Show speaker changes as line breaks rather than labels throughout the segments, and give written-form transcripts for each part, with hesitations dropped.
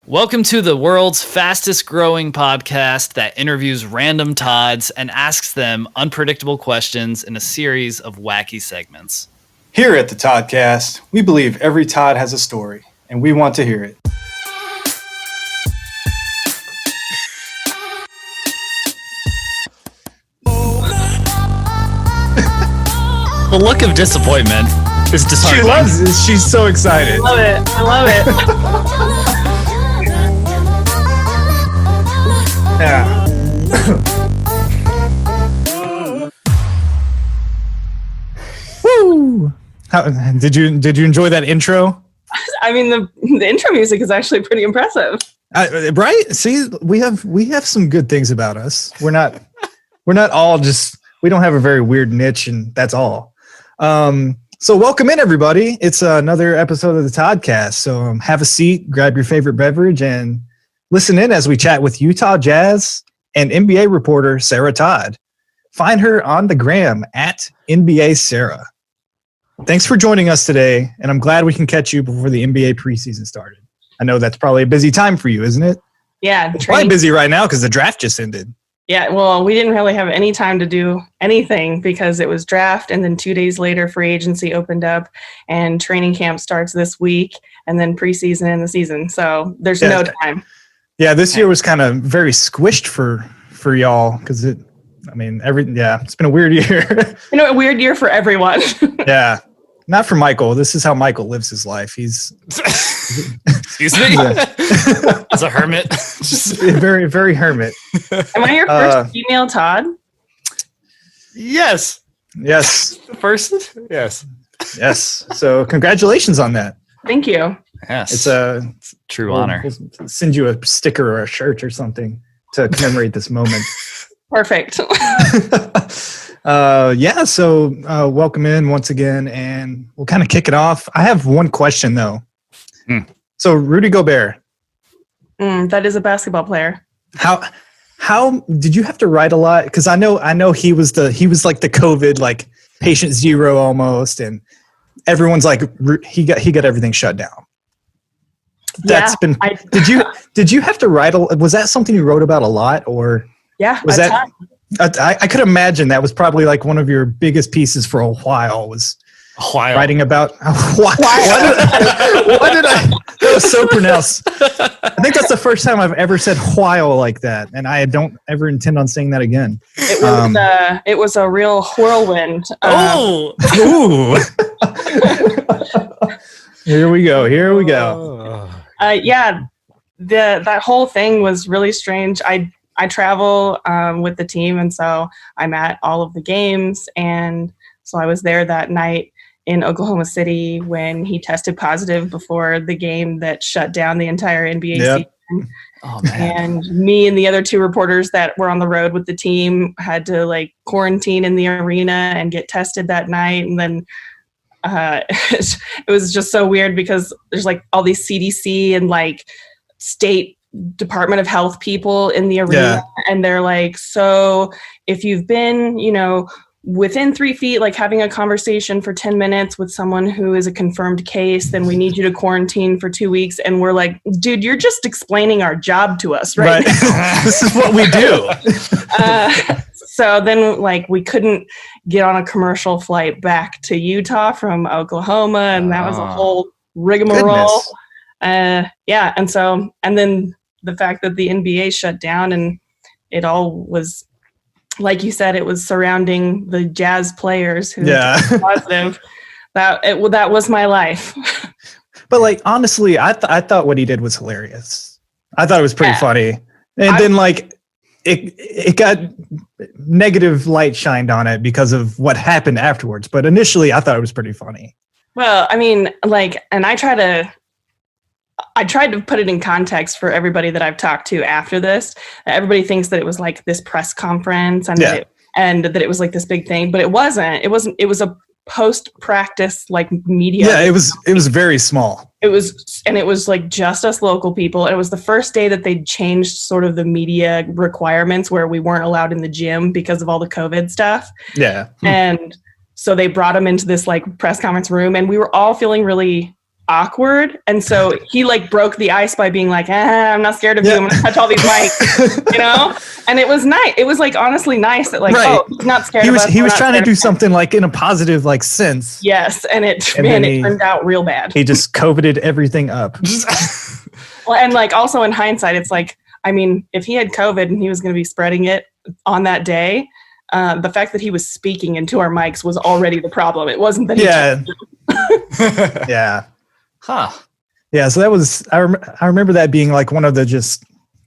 Welcome to the world's fastest growing podcast that interviews random Todds and asks them unpredictable questions in a series of wacky segments.
Here at the Toddcast, we believe every Todd has a story, and we want to hear it.
The look of disappointment is disheartening.
She loves it. She's so excited.
I love it. I love it.
Yeah. Woo! Did you enjoy that intro?
I mean, the intro music is actually pretty impressive.
Right? See, we have some good things about us. We're not all just, we don't have a very weird niche, and that's all. So welcome in, everybody. It's another episode of the Toddcast. So have a seat, grab your favorite beverage, and listen in as we chat with Utah Jazz and NBA reporter Sarah Todd. Find her on the gram at NBA Sarah. Thanks for joining us today, and I'm glad we can catch you before the NBA preseason started. I know that's probably a busy time for you, isn't it?
Yeah.
It's probably busy right now because the draft just ended.
Yeah, well, we didn't really have any time to do anything because it was draft, and then 2 days later, free agency opened up, and training camp starts this week, and then preseason and the season. So there's no time.
Yeah, this year was kind of very squished for y'all because it's been a weird year.
A weird year for everyone.
Yeah, not for Michael. This is how Michael lives his life. He's
excuse me, as a hermit,
just very, very hermit.
Am I your first female Todd?
Yes. First, yes.
So congratulations on that.
Thanit's you.
Yes,
it's
a true honor.
We'll send you a sticker or a shirt or something to commemorate this moment.
Perfect.
So welcome in once again, and we'll kind of kick it off. I have one question though. So Rudy Gobert,
that is a basketball player.
How did you have to write a lot? Because I know he was like the COVID like patient zero almost, and everyone's like he got everything shut down. Did you have to write? Was that something you wrote about a lot, or was that? I could imagine that was probably like one of your biggest pieces for a while. Was writing about why did I? That was so pronounced. I think that's the first time I've ever said while like that, and I don't ever intend on saying that again.
It was a real whirlwind.
Ooh. Here we go.
That whole thing was really strange. I travel with the team, and so I'm at all of the games, and so I was there that night in Oklahoma City when he tested positive before the game that shut down the entire NBA season.
Oh, man.
And me and the other two reporters that were on the road with the team had to like quarantine in the arena and get tested that night, and then it was just so weird because there's like all these CDC and like state Department of Health people in the arena, and they're like, so if you've been, within 3 feet, like having a conversation for 10 minutes with someone who is a confirmed case, then we need you to quarantine for 2 weeks. And we're like, dude, you're just explaining our job to us, right?
This is what we do.
So then like we couldn't get on a commercial flight back to Utah from Oklahoma. And that was a whole rigmarole. And then the fact that the NBA shut down and it all was, like you said, it was surrounding the Jazz players who were positive. That was my life.
But like, honestly, I thought what he did was hilarious. I thought it was pretty funny. And then like it got negative light shined on it because of what happened afterwards. But initially I thought it was pretty funny.
Well, I mean, like, and I tried to put it in context for everybody that I've talked to after this. Everybody thinks that it was like this press conference and that it was like this big thing, but it wasn't. It was a post-practice like media.
Yeah, it was very small.
It was like just us local people. It was the first day that they changed sort of the media requirements where we weren't allowed in the gym because of all the COVID stuff.
Yeah.
And so they brought them into this like press conference room, and we were all feeling really awkward. And so he like broke the ice by being like, I'm not scared of you. I'm going to touch all these mics, you know? And it was nice. It was like honestly nice that like, he's not scared of us.
He was trying to do something like in a positive like sense.
Yes. And it turned out real bad.
He just COVIDed everything up.
Well, and like also in hindsight, it's like, I mean, if he had COVID and he was going to be spreading it on that day, the fact that he was speaking into our mics was already the problem. It wasn't that he
yeah.
Huh.
Yeah, so that was I remember that being like one of the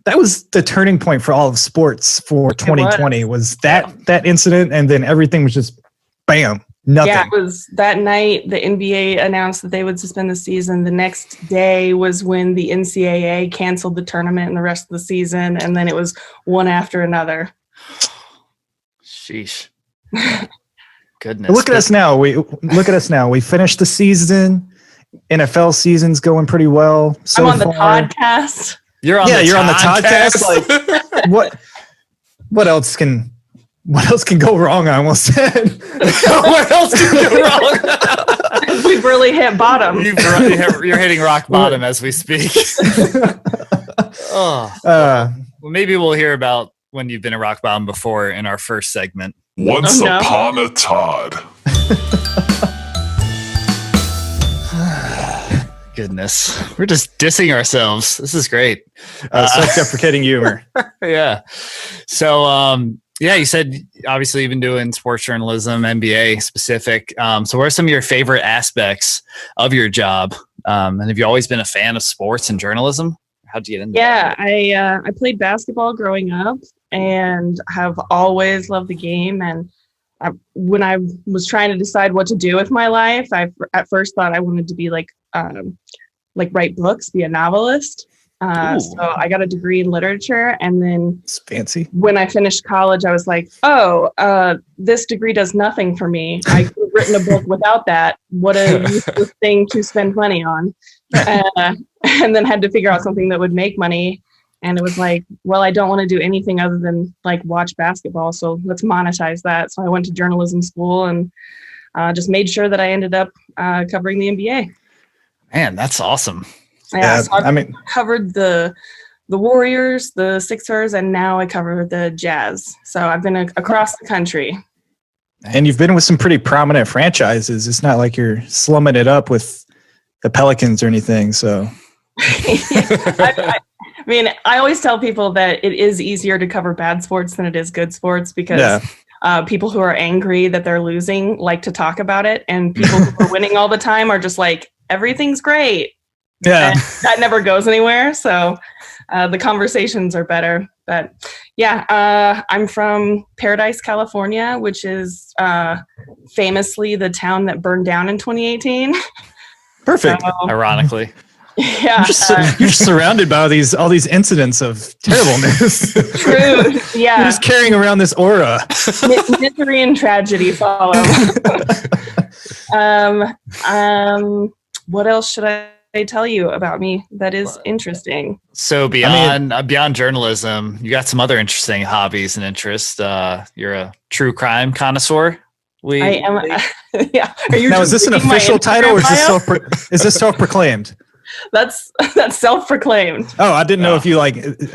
that was the turning point for all of sports for 2020 was that incident, and then everything was just bam, nothing.
Yeah, it was that night the NBA announced that they would suspend the season. The next day was when the NCAA canceled the tournament and the rest of the season, and then it was one after another.
Sheesh. Goodness.
Look at us now. We finished the season. NFL season's going pretty well. So
I'm on the
far.
Toddcast.
You're on the
Toddcast. Like what else can go wrong? I almost said.
What else can go wrong?
We've really hit bottom.
You're hitting rock bottom as we speak. Well, maybe we'll hear about when you've been at rock bottom before in our first segment.
Once upon a Todd.
Goodness, we're just dissing ourselves. This is great.
Self-deprecating humor.
Yeah. So, you said obviously you've been doing sports journalism, MBA specific. So what are some of your favorite aspects of your job? And have you always been a fan of sports and journalism? How'd you get into that?
Yeah, I played basketball growing up and have always loved the game. And when I was trying to decide what to do with my life, I at first thought I wanted to be like write books, be a novelist. So I got a degree in literature, and then
it's fancy. When
I finished college, I was like, this degree does nothing for me. I could have written a book without that. What a useless thing to spend money on. And then had to figure out something that would make money. And it was like, well, I don't want to do anything other than like watch basketball. So let's monetize that. So I went to journalism school and just made sure that I ended up covering the NBA.
Man, that's awesome.
Yeah, so I covered the Warriors, the Sixers, and now I cover the Jazz. So I've been across the country.
And you've been with some pretty prominent franchises. It's not like you're slumming it up with the Pelicans or anything. So,
I mean, I always tell people that it is easier to cover bad sports than it is good sports because people who are angry that they're losing like to talk about it, and people who are winning all the time are just like, everything's great.
Yeah,
and that never goes anywhere. So the conversations are better. But I'm from Paradise, California, which is famously the town that burned down in 2018.
Perfect.
Ironically.
Yeah.
You're surrounded by all these incidents of terribleness.
True. Yeah.
You're just carrying around this aura.
Misery and tragedy follow. What else should I tell you about me that is interesting?
So beyond journalism, you got some other interesting hobbies and interests. You're a true crime connoisseur.
I am. Yeah.
Now, is this an official title, or is this self-proclaimed?
That's self-proclaimed.
Oh, I didn't know if you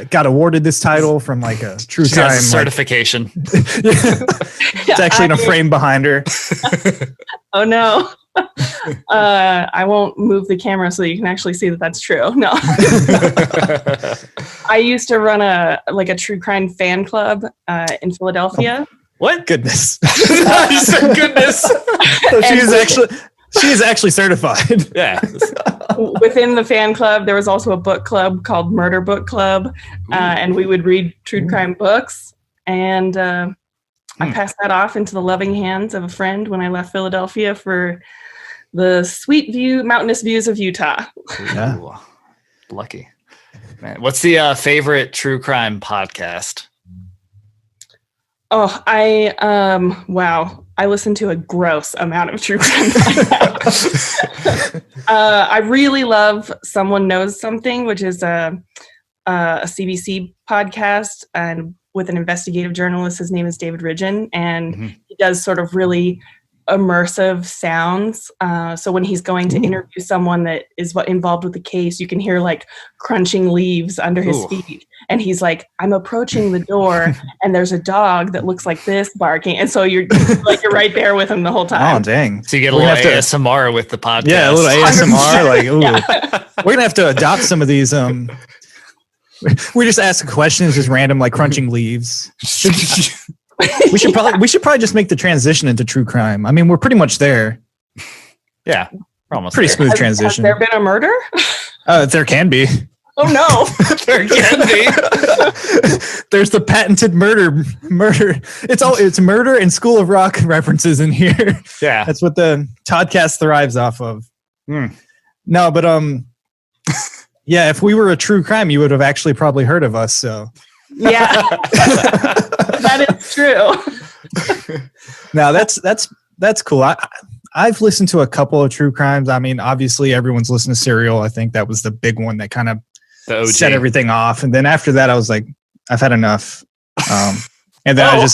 got awarded this title from like a true crime
certification.
It's actually in a frame behind her.
Oh no. I won't move the camera so you can actually see that that's true. No. I used to run a true crime fan club in Philadelphia.
What? Goodness.
You said goodness.
So she is actually certified.
Yeah.
Within the fan club, there was also a book club called Murder Book Club, and we would read true crime books. And I passed that off into the loving hands of a friend when I left Philadelphia for the mountainous views of Utah.
Yeah.
Ooh, lucky. Man, what's the favorite true crime podcast?
Oh, I listen to a gross amount of true crime podcasts. I really love Someone Knows Something, which is a CBC podcast, and with an investigative journalist. His name is David Ridgen, and he does sort of really immersive sounds. So when he's going to interview someone that is involved with the case, you can hear like crunching leaves under his feet. And he's like, I'm approaching the door and there's a dog that looks like this barking. And so you're right there with him the whole time.
Oh, dang.
So you get a little ASMR with the podcast.
Yeah, a little ASMR. Like, ooh. Yeah. We're going to have to adopt some of these. We just ask questions, just random, like crunching leaves. We should probably just make the transition into true crime. I mean, we're pretty much there.
Yeah, we're almost
pretty
there.
smooth transition.
Has there been a murder?
There can be.
Oh no,
there can be.
There's the patented murder. It's murder and School of Rock references in here.
Yeah,
that's what the Toddcast thrives off of. No, but yeah, if we were a true crime, you would have actually probably heard of us. So
yeah, that is true.
Now that's cool. I've listened to a couple of true crimes. I mean, obviously everyone's listened to Serial. I think that was the big one that kind of set everything off. And then after that, I was like, I've had enough. And then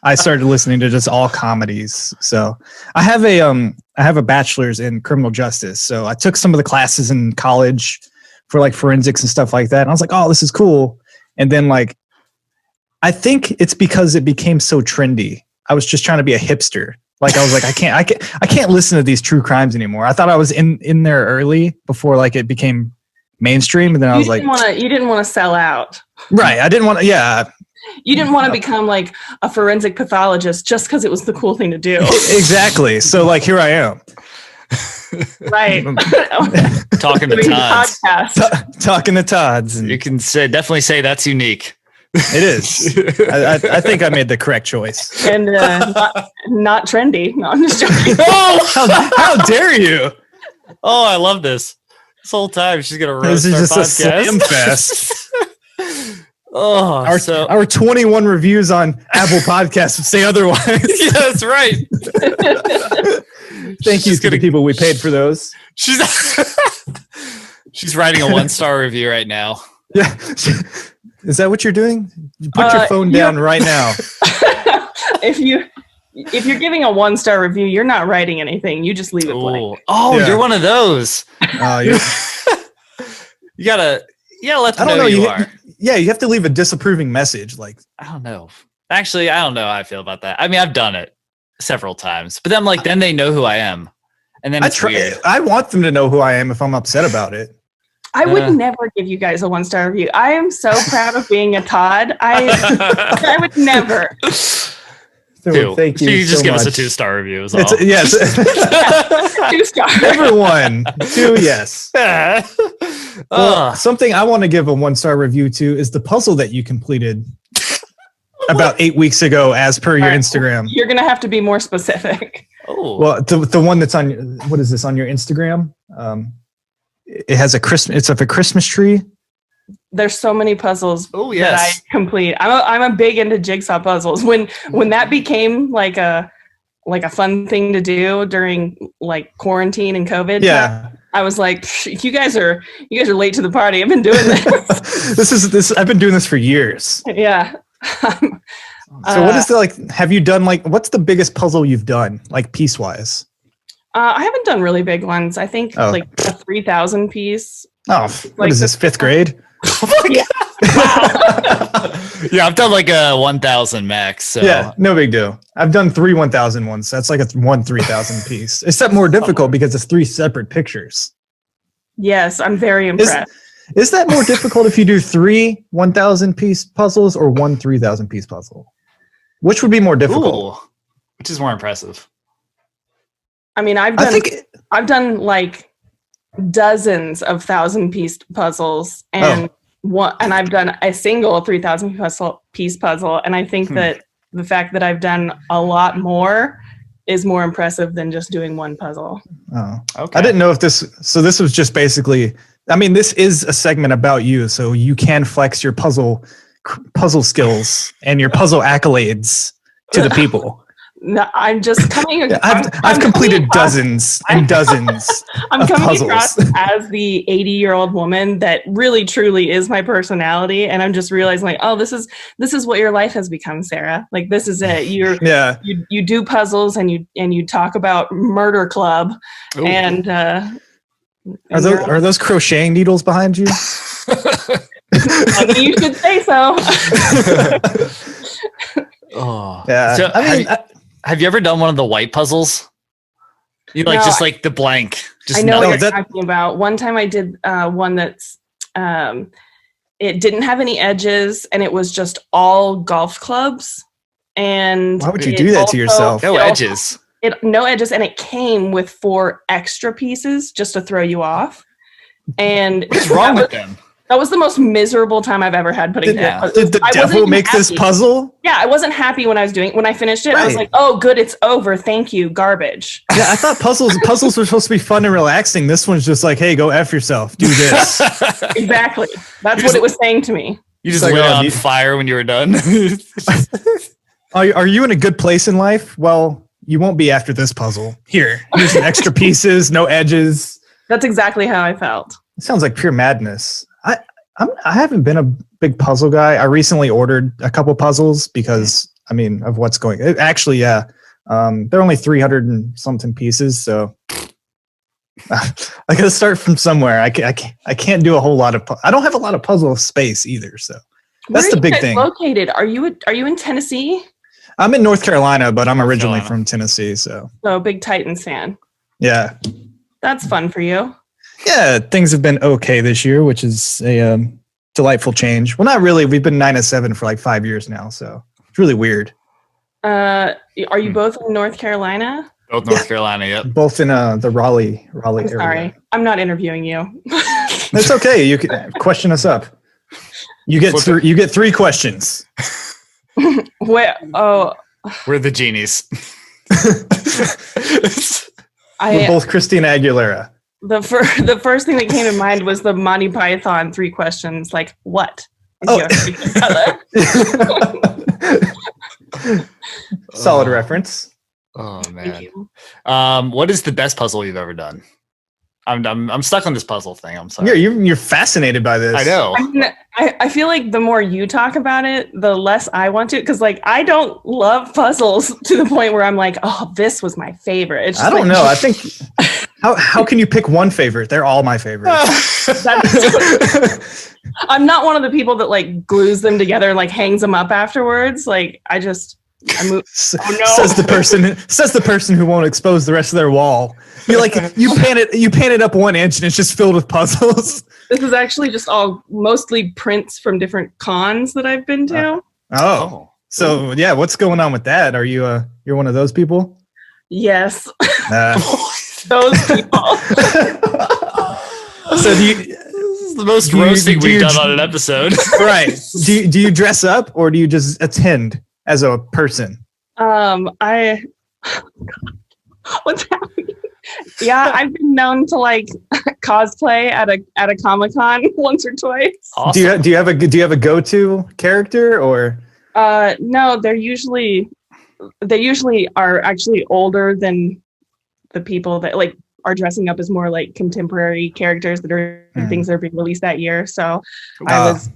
I started listening to just all comedies. So I have a bachelor's in criminal justice. So I took some of the classes in college for like forensics and stuff like that. And I was like, oh, this is cool. And then like, I think it's because it became so trendy. I was just trying to be a hipster. Like I was like, I can't listen to these true crimes anymore. I thought I was in there early before like it became mainstream. And then I was like,
you didn't want to sell out.
Right. I didn't want to, yeah.
You didn't want to become like a forensic pathologist just because it was the cool thing to do.
Exactly. So like, here I am.
Right.
Talking to Todds.
Talking to Todds.
You can definitely say that's unique.
It is. I think I made the correct choice.
And not trendy. No, I'm just joking.
Oh, how dare you?
Oh, I love this. This whole time she's gonna roast
this is
our
just
podcast.
A slam fest.
Oh,
our 21 reviews on Apple Podcasts would say otherwise.
Yeah, that's right.
Thank you to the people we paid for those.
She's writing a 1-star review right now.
Yeah. Is that what you're doing? Put your phone down right now.
If you're giving a 1-star review, you're not writing anything. You just leave it blank.
Oh, yeah. You're one of those. You gotta let them know you are.
Yeah, you have to leave a disapproving message. Like,
I don't know. Actually, I don't know how I feel about that. I mean, I've done it several times, but then they know who I am, and then it's weird.
I want them to know who I am if I'm upset about it.
I would never give you guys a 1-star review. I am so proud of being a Todd. I would never.
Thank you.
You just
so
give
much.
us a 2-star review. Is all.
Yes.
2 stars.
Everyone. 2, yes. Well, something I want to give a 1-star review to is the puzzle that you completed about 8 weeks ago, as per your Instagram.
You're going to have to be more specific.
Oh.
Well, the one that's on, what is this, on your Instagram? It has it's of a Christmas tree.
There's so many puzzles
that
I complete. I'm a big into jigsaw puzzles. When that became like a fun thing to do during like quarantine and COVID.
Yeah.
I was like, you guys are late to the party. I've been doing this.
I've been doing this for years.
Yeah.
So what is have you done what's the biggest puzzle you've done, like piece wise?
I haven't done really big ones. I think like a 3,000 piece.
Oh, what is this, 5th grade?
Yeah.
Yeah, I've done like a 1,000 max. So.
Yeah, no big deal. I've done 3 1,000 ones. That's like a 3,000 piece. Except more difficult because it's 3 separate pictures.
Yes, I'm very impressed.
Is that more difficult if you do 3 1,000 piece puzzles or 1 3,000 piece puzzle? Which would be more difficult?
Ooh, which is more impressive?
I mean, I've done like dozens of 1,000-piece puzzles, and I've done a single 3,000-piece puzzle, and I think that the fact that I've done a lot more is more impressive than just doing one puzzle.
Oh, okay. I didn't know if this was just basically. I mean, this is a segment about you, so you can flex your puzzle skills and your puzzle accolades to the people.
No, I'm just coming.
I've completed dozens and dozens.
I'm coming
puzzles.
across as the 80-year-old woman that really truly is my personality, and I'm just realizing like, oh, this is what your life has become, Sarah. Like this is it. You do puzzles and you talk about Murder Club. Ooh. And
are those crocheting needles behind you?
I mean, you should say so.
Oh yeah. So have you ever done one of the white puzzles? You like just like the blank. Just
I know what you're talking about. One time I did one that's it didn't have any edges and it was just all golf clubs. And
why would you do that to yourself?
No edges.
No edges, and it came with 4 extra pieces just to throw you off. And
what's wrong with them?
That was the most miserable time I've ever had putting that.
Did the devil make this puzzle?
Yeah, I wasn't happy when I was doing it. When I finished it, I was like, oh, good, it's over. Thank you, garbage.
Yeah, I thought puzzles were supposed to be fun and relaxing. This one's just like, hey, go F yourself. Do this.
Exactly. That's what it was saying to me.
You just lit on fire when you were done.
Are you in a good place in life? Well, you won't be after this puzzle. Here's some extra pieces, no edges.
That's exactly how I felt.
It sounds like pure madness. I haven't been a big puzzle guy. I recently ordered a couple puzzles because of what's going. Actually, yeah, they're only 300 and something pieces, so I gotta start from somewhere. I can't do a whole lot of. I don't have a lot of puzzle space either, so that's the big thing.
Located? Are you in Tennessee?
I'm in North Carolina, but I'm originally from Tennessee, so
big Titans fan.
Yeah,
that's fun for you.
Yeah, things have been okay this year, which is a delightful change. Well, not really. We've been 9-7 for like 5 years now, so it's really weird.
Are you both in North Carolina?
Both North Carolina, yep.
Both in the Raleigh area.
Sorry, I'm not interviewing you.
It's okay. You can question us up. You get 3 questions.
We're
the genies.
We're both Christina Aguilera.
The first thing that came to mind was the Monty Python 3 questions. Like, what is your favorite color?
Solid reference.
Oh man. What is the best puzzle you've ever done? I'm stuck on this puzzle thing. I'm sorry.
You're fascinated by this.
I know.
I feel like the more you talk about it, the less I want to. Because like I don't love puzzles to the point where I'm like, oh, this was my favorite. It's just
I don't know. I think how can you pick one favorite? They're all my favorites.
I'm not one of the people that like glues them together and like hangs them up afterwards. Like I move. Oh no!
Says the person who won't expose the rest of their wall. You pan it up 1 inch and it's just filled with puzzles.
This is actually just all mostly prints from different cons that I've been to.
So yeah, what's going on with that? Are you you're one of those people?
Yes, those people.
So
this is the most roasting we've done on an episode.
Right? Do you dress up or do you just attend as a person?
What's happening? Yeah, I've been known to like cosplay at a Comic-Con once or twice.
Awesome. Do you have a go-to character or?
No, they usually are actually older than the people that like are dressing up as more like contemporary characters that are things that are being released that year. So I was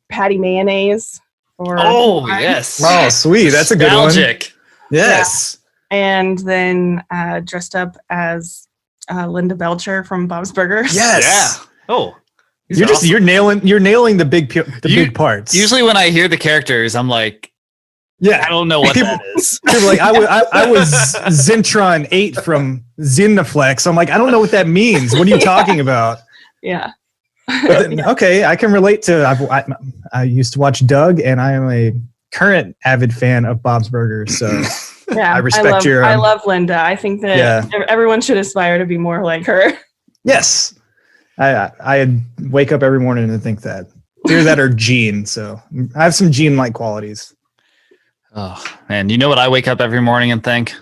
Patty Mayonnaise.
Yes.
Oh, sweet. That's a good one.
Nostalgic.
Yes.
Yeah. And then dressed up as Linda Belcher from Bob's Burgers.
Yes.
Yeah. Oh.
You're nailing the big parts.
Usually when I hear the characters, I'm like,
yeah,
I don't know what that is.
People like I was Zentron 8 from Zinaflex. I'm like, I don't know what that means. What are you talking about?
Yeah.
Okay, I can relate to. I used to watch Doug, and I am a current avid fan of Bob's Burgers. So
yeah,
I respect your.
I love Linda. I think that everyone should aspire to be more like her.
Yes, I wake up every morning and think that. Either that or Gene. So I have some Gene-like qualities.
Oh man, you know what I wake up every morning and think?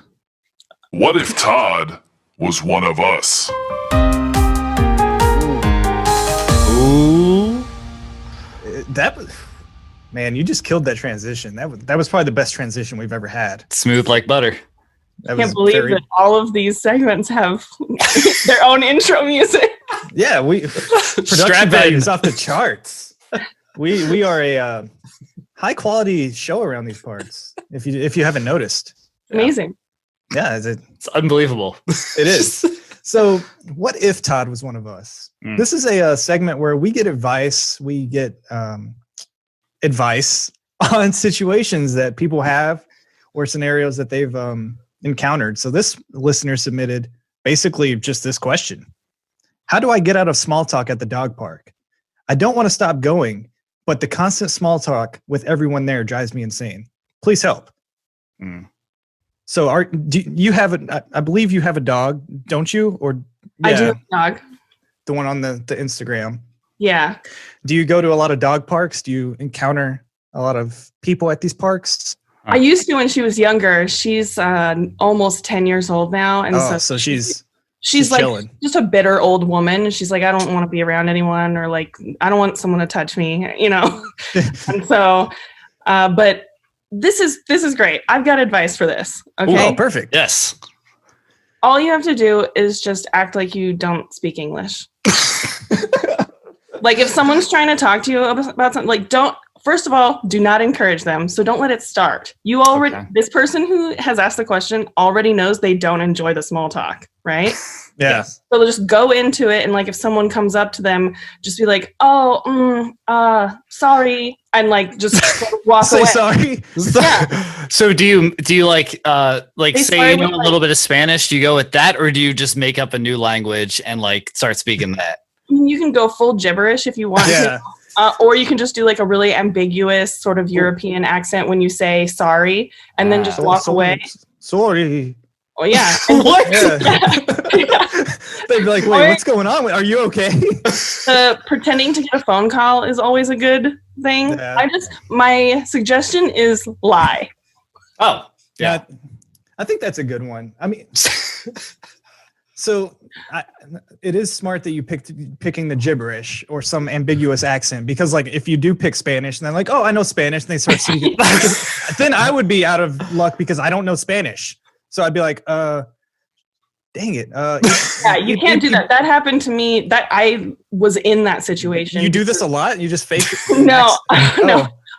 What if Todd was one of us?
Ooh.
Man, you just killed that transition. That was probably the best transition we've ever had.
Smooth like butter.
I can't believe that all of these segments have their own intro music.
Yeah, production value is off the charts. We are a high quality show around these parts. If you haven't noticed,
amazing.
Yeah,
it's unbelievable.
It is. So, what if Todd was one of us? This is a segment where we get advice. We get advice on situations that people have or scenarios that they've encountered. So this listener submitted basically just this question. How do I get out of small talk at the dog park? I don't want to stop going, but the constant small talk with everyone there drives me insane. Please help. So do you have I believe you have a dog, don't you? Or
I do have a dog.
The one on the Instagram.
Yeah.
Do you go to a lot of dog parks? Do you encounter a lot of people at these parks?
I used to when she was younger. She's almost 10 years old now. And
so she's
like
chilling.
Just a bitter old woman. She's like, I don't want to be around anyone, or like, I don't want someone to touch me, you know? And so, but this is great. I've got advice for this. Okay.
Oh, perfect.
Yes.
All you have to do is just act like you don't speak English. Like if someone's trying to talk to you about something, like first of all, do not encourage them. So don't let it start. This person who has asked the question already knows they don't enjoy the small talk, right?
Yeah.
So they'll just go into it. And like, if someone comes up to them, just be like, sorry. And like, just walk
Say
away.
sorry.
Yeah.
So do you like say you know a little
like,
bit of Spanish? Do you go with that, or do you just make up a new language and like start speaking that?
You can go full gibberish if you want to. Or you can just do like a really ambiguous sort of European accent when you say sorry, and then just walk away.
Sorry.
Oh yeah.
What?
Yeah. They'd be like, wait, what's going on? Are you okay?
Pretending to get a phone call is always a good thing.
Yeah.
My suggestion is lie.
Oh,
yeah. I think that's a good one. I mean, so it is smart that you picking the gibberish or some ambiguous accent, because like if you do pick Spanish and they're like, oh, I know Spanish, and they start speaking, then I would be out of luck because I don't know Spanish. So I'd be like, dang it.
Yeah, you can't do that. That happened to me. That I was in that situation.
You do this a lot? You just fake it?
No.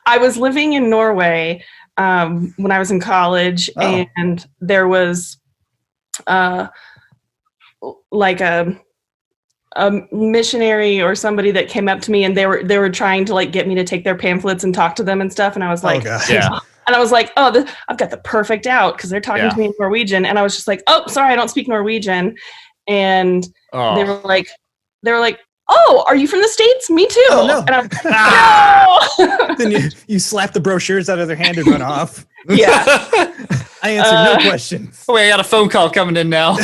I was living in Norway when I was in college, and there was like a missionary or somebody that came up to me, and they were trying to like get me to take their pamphlets and talk to them and stuff. And I was like, and I was like, I've got the perfect out, because they're talking to me in Norwegian. And I was just like, oh, sorry, I don't speak Norwegian. And they were like, oh, are you from the States? Me too.
Oh, no.
And I'm like, no.
Then you slap the brochures out of their hand and run off.
Yeah.
I answered no questions.
Oh, wait, I got a phone call coming in now.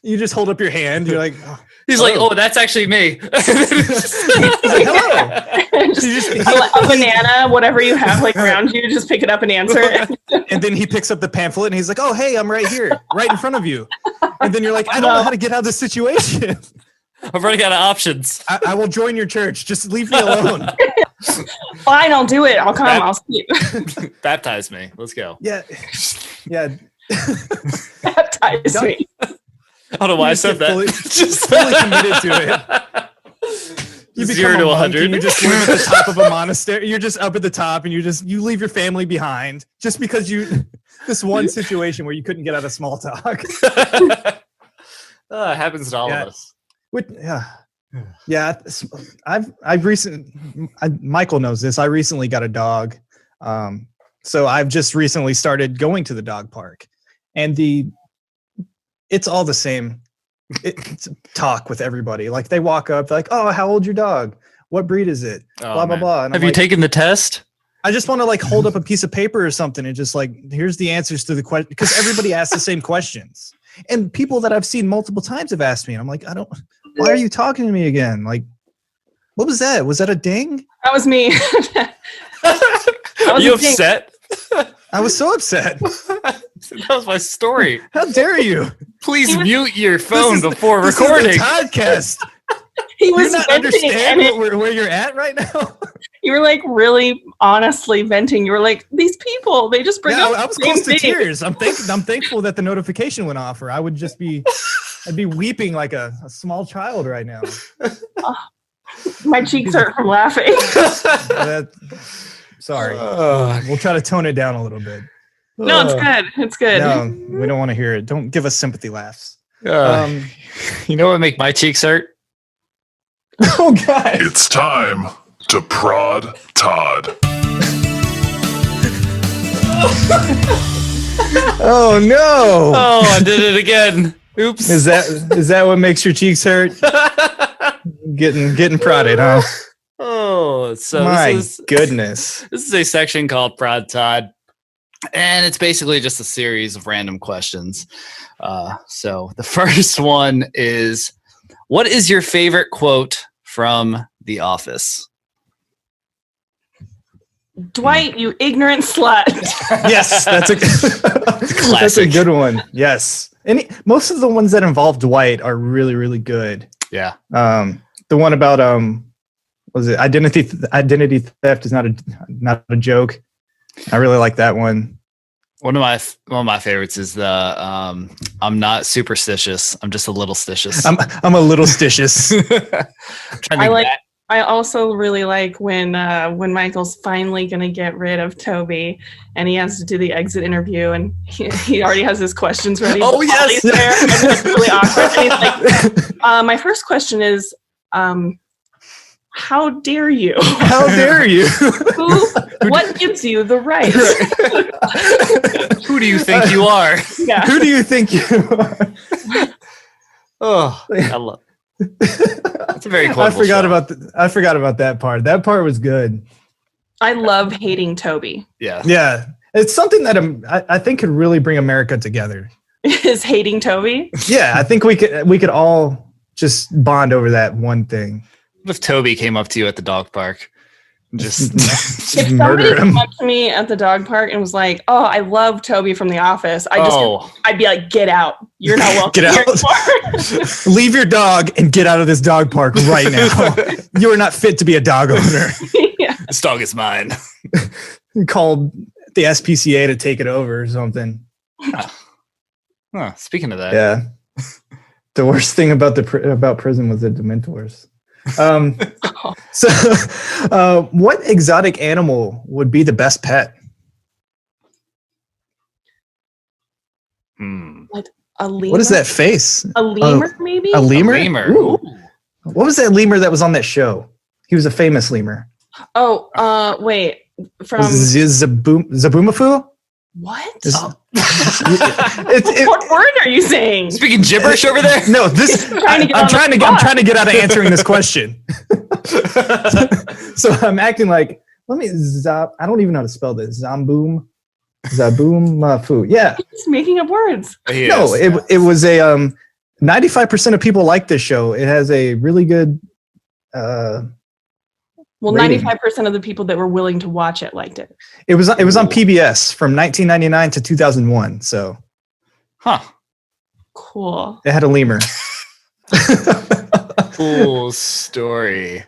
You just hold up your hand. You're like,
he's like, oh, that's actually me.
He's like, hello.
Just a banana, whatever you have like around you, just pick it up and answer it.
And then he picks up the pamphlet and he's like, oh, hey, I'm right here, right in front of you. And then you're like, I don't know how to get out of this situation.
I've already got options.
I will join your church. Just leave me alone.
Fine, I'll do it. I'll come. I'll sleep.
Baptize me. Let's go.
Yeah.
Baptize me.
I don't know why I said that.
Just fully committed to it. You
0 to 100.
You just live at the top of a monastery. You're just up at the top, and you leave your family behind just because this one situation where you couldn't get out of small talk.
It happens to all of us.
Michael knows this. I recently got a dog. So I've just recently started going to the dog park, and it's all the same. It's talk with everybody. Like they walk up, they're like, oh, how old's your dog? What breed is it? Blah, blah, blah. And
have you taken the test?
I just want to like hold up a piece of paper or something and just like, here's the answers to the question. Because everybody asks the same questions. And people that I've seen multiple times have asked me. And I'm like, why are you talking to me again? Like, what was that? Was that a ding?
That was me.
Are you upset?
I was so upset.
That was my story.
How dare you?
Please mute your phone before recording.
This is the Toddcast.
He
you
was
not
venting,
understand
and
where you're at right now?
you were like really honestly venting. You were like, these people, they just bring
Yeah,
up
I was
the same
close to
thing.
tears. I'm thankful that the notification went off, or I would just be, I'd be weeping like a small child right now.
My cheeks hurt from laughing.
Sorry, we'll try to tone it down a little bit.
No, it's good. It's good.
No, we don't want to hear it. Don't give us sympathy laughs.
You know what make my cheeks hurt?
Oh God!
It's time to prod Todd.
Oh no!
Oh, I did it again. Oops.
Is that what makes your cheeks hurt? Getting prodded, huh?
Oh, so
My
this
goodness.
is a section called Prod Todd, and it's basically just a series of random questions. So the first one is, what is your favorite quote from The Office?
Dwight, you ignorant slut.
Yes, that's a that's a good one. Yes. Most of the ones that involve Dwight are really, really good.
Yeah.
The one about was it identity theft is not a joke. I really like that one.
One of my favorites is the I'm not superstitious. I'm just a little stitious.
I'm a little stitious.
I also really like when Michael's finally gonna get rid of Toby, and he has to do the exit interview, and he already has his questions ready.
Oh yes,
there, and it's really awkward. And he's like, "My first question is, how dare you?
How dare you?
What gives you the right?
Who do you think you are?
Yeah.
Who do you think you are?"
Oh, I love. That's a very quotable
I forgot
show.
about that part. That part was good.
I love hating Toby.
Yeah. It's something that I think could really bring America together.
Is hating Toby?
Yeah, I think we could all just bond over that one thing.
What if Toby came up to you at the dog park and just
If somebody came up to me at the dog park and was like, "Oh, I love Toby from The Office," I'd be like, "Get out! You're not welcome
Get
here
out.
anymore."
Leave your dog and get out of this dog park right now. You are not fit to be a dog owner.
Yeah.
this dog is mine.
Called the SPCA to take it over or something.
Speaking of that,
Yeah. The worst thing about about prison was the Dementors. So, what exotic animal would be the best pet?
Like a lemur?
What is that face?
A lemur, maybe?
A lemur?
lemur.
Ooh. What was that lemur that was on that show? He was a famous lemur.
Oh, wait. From
Zaboomafoo?
what?
It's
What word are you saying?
Speaking gibberish over there?
no, this. I'm trying to get out of answering this question. So I'm acting like, I don't even know how to spell this. Zaboomafoo. Yeah.
He's making up words.
No, it was a 95% of people like this show. It has a really good
Well,
rating.
95% of the people that were willing to watch it liked it.
It was on PBS from 1999 to 2001. So,
Cool.
it had a lemur.
Cool story.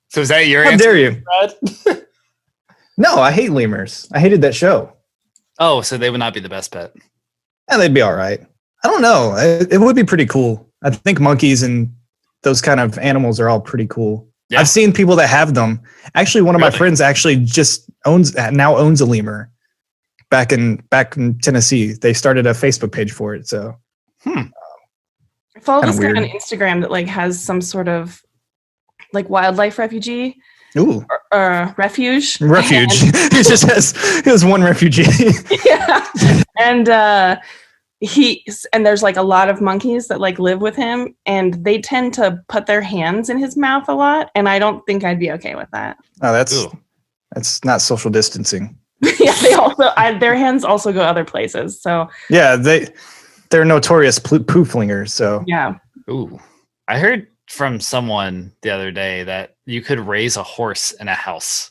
So is that your
How
answer?
dare you? No, I hate lemurs. I hated that show.
Oh, so they would not be the best pet.
And they'd be all right. I don't know. It would be pretty cool. I think monkeys and those kind of animals are all pretty cool. Yeah. I've seen people that have them. Actually, one of my friends actually just owns a lemur back in Tennessee. They started a Facebook page for it. So,
I follow this guy on Instagram that has some sort of wildlife refugee.
Ooh.
Or refuge.
He just has one refugee.
Yeah. And there's a lot of monkeys that live with him, and they tend to put their hands in his mouth a lot, and I don't think I'd be okay with that.
Oh, that's not social distancing.
Yeah, they also their hands also go other places. So
yeah, they're notorious poo flingers. So
yeah.
Ooh, I heard from someone the other day that you could raise a horse in a house,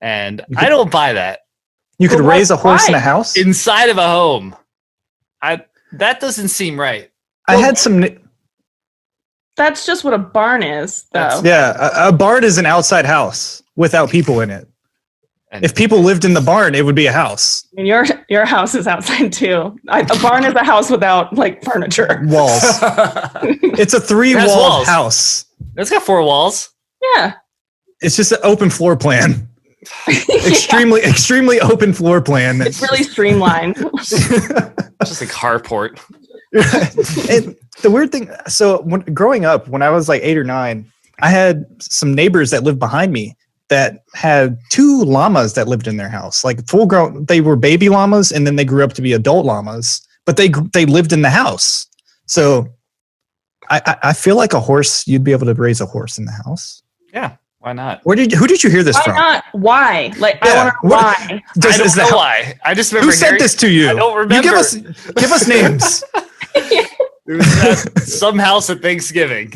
and I don't buy that.
You could raise a horse in a house
inside of a home. That doesn't seem right.
I had some
That's just what a barn is, though.
Yeah, a barn is an outside house without people in it.
And
If people lived in the barn, it would be a house.
I mean, your house is outside too. A barn is a house without like furniture.
Walls. It's a
It has
3-walled
walls.
house.
it's got 4 walls.
Yeah.
It's just an open floor plan. extremely open floor plan.
It's really streamlined.
It's just like carport.
And the weird thing, so growing up, when I was like 8 or 9, I had some neighbors that lived behind me that had 2 llamas that lived in their house, like full grown. They were baby llamas, and then they grew up to be adult llamas, but they lived in the house. So I feel like a horse, you'd be able to raise a horse in the house.
Yeah, why not?
Who did you hear this
Why
from?
not? Why? Like, I
Yeah,
want to know
what-
why.
Does-
I
is
don't
that-
know why. I just remember
Who sent this to you?
I don't remember.
You give us names.
It was at some house at Thanksgiving.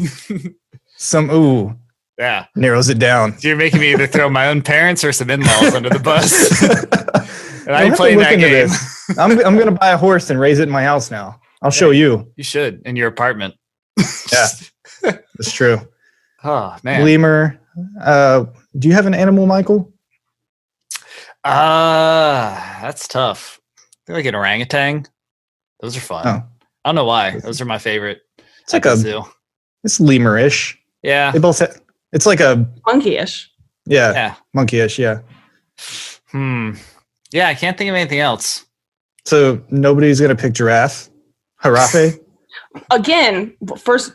Yeah.
Narrows it down.
So you're making me either throw my own parents or some in-laws under the bus. And I
I'll
ain't
have to
playing
look
that
into
game.
this. I'm going to buy a horse and raise it in my house now. I'll show you.
You should in your apartment.
Yeah. That's true.
Oh man.
Lemur. Do you have an animal, Michael?
That's tough. I feel like an orangutan. Those are fun.
Oh.
I don't know why. Those are my favorite.
It's like
at the zoo.
it's lemurish.
Yeah.
They both have, it's like a
Monkey-ish.
Yeah.
monkeyish, yeah.
Yeah, I can't think of anything else.
So nobody's gonna pick giraffe. Harafe?
Again, first,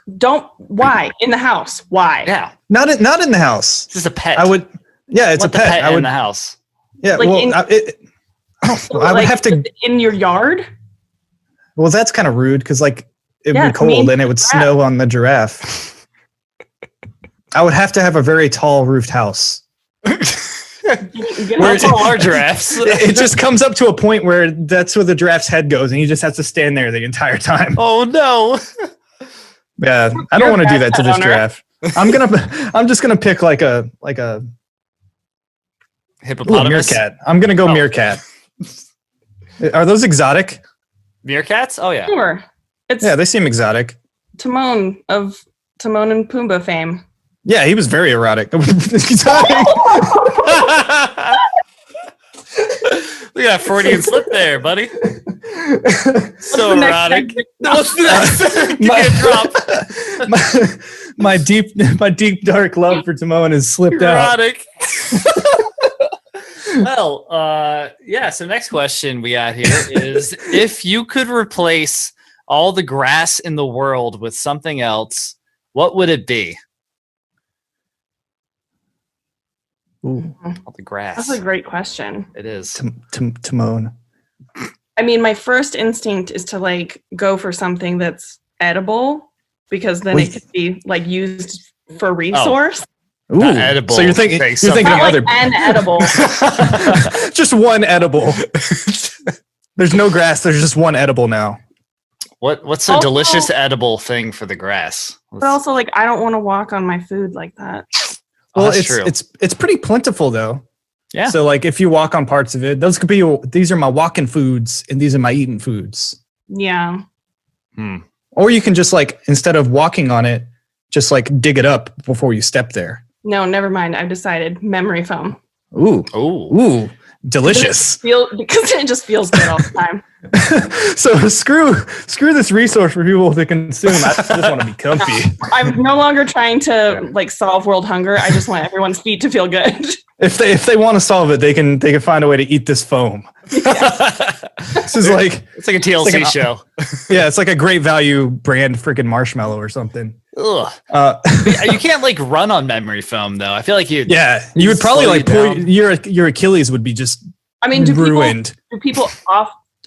why? In the house. Why?
Yeah.
Not in the house.
It's just a pet.
I would it's
want
a
the
pet. I
in
would
the house.
yeah,
Like
well
in-
I would
Like,
have to
in your yard?
well that's kind of rude because like it
Yeah,
would be cold
mean
and it would
giraffe.
snow on the giraffe. I would have to have a very tall roofed house.
Where's all our giraffes?
It just comes up to a point where that's where the giraffe's head goes, and he just has to stand there the entire time.
Oh no.
Yeah, I don't want to do that to this giraffe. I'm just gonna pick like a
Hippopotamus.
meerkat. I'm gonna go meerkat. Are those exotic?
Meerkats? Oh yeah.
Sure. It's
Yeah, they seem exotic.
Timon of Timon and Pumbaa fame.
Yeah, he was very erotic. Exotic.
Look at that Freudian slip there, buddy. So
the next
erotic.
segment?
What's next? Give me a drop.
my deep dark love for Timon is slipped out.
Erotic. Well, yeah. So next question we got here is: if you could replace all the grass in the world with something else, what would it be?
Ooh,
All the grass.
That's a great question.
It is.
Timon.
I mean, my first instinct is to like go for something that's edible because then
Wait.
it could be like used for resource.
Ooh.
Not edible.
So you're thinking
Thanks,
of
Not like
other
an edible.
just one edible. There's no grass. There's just one edible now.
What's a
Also-
delicious edible thing for the grass?
But also, like, I don't want to walk on my food like that.
Well,
that's true.
it's pretty plentiful though.
Yeah.
So like if you walk on parts of it, these are my walking foods and these are my eating foods.
Yeah.
Or you can just like instead of walking on it, just like dig it up before you step there.
No, never mind. I've decided memory foam.
Ooh.
Oh,
Ooh. Delicious.
Because it just feels good all the time.
So screw this resource for people to consume. I just want to be comfy.
I'm no longer trying to like solve world hunger. I just want everyone's feet to feel good.
If they want to solve it, they can find a way to eat this foam. This is like
it's like a TLC
like an-
show.
yeah, it's like a Great Value brand freaking marshmallow or something.
Ugh. You can't like run on memory foam though. I feel like you.
Yeah, you would probably
Slow
like
you
pull
down.
your Achilles would be just
I mean,
ruined.
do people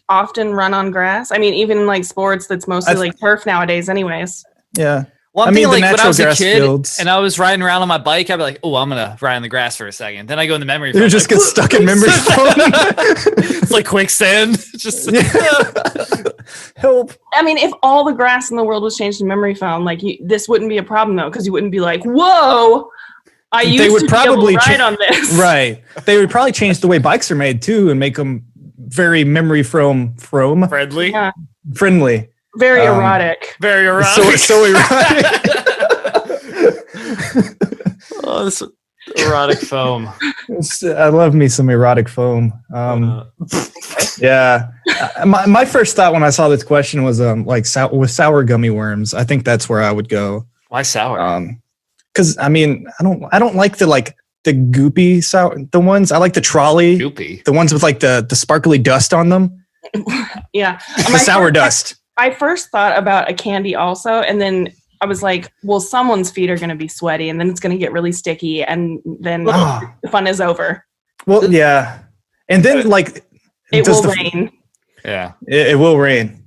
often run on grass? I mean, even like sports that's mostly like turf nowadays anyways.
Yeah.
Well, I'm
I mean,
thinking,
the
like when I
natural
was a
grass
kid
fields.
and I was riding around on my bike, I'd be like, "Oh, I'm gonna ride on the grass for a second." Then I go in the memory foam.
You just
like,
get stuck in memory foam.
It's like quicksand. It's just
Help.
I mean, if all the grass in the world was changed to memory foam, like this wouldn't be a problem though, because you wouldn't be like, "Whoa, I used
would
to
probably
be able to ride on this."
Right. They would probably change the way bikes are made too and make them very memory foam
friendly,
Yeah.
friendly.
Very erotic.
very erotic.
So erotic.
Oh, this erotic foam.
I love me some erotic foam. Yeah. My first thought when I saw this question was like with sour gummy worms. I think that's where I would go.
Why sour?
Because I mean, I don't like the goopy sour the ones. I like the trolley,
Goopy.
the ones with like the sparkly dust on them.
Yeah.
The sour dust.
I first thought about a candy also, and then I was like, well, someone's feet are going to be sweaty, and then it's going to get really sticky, and then the fun is over.
Well, yeah. And then
it will rain.
Yeah.
It will rain.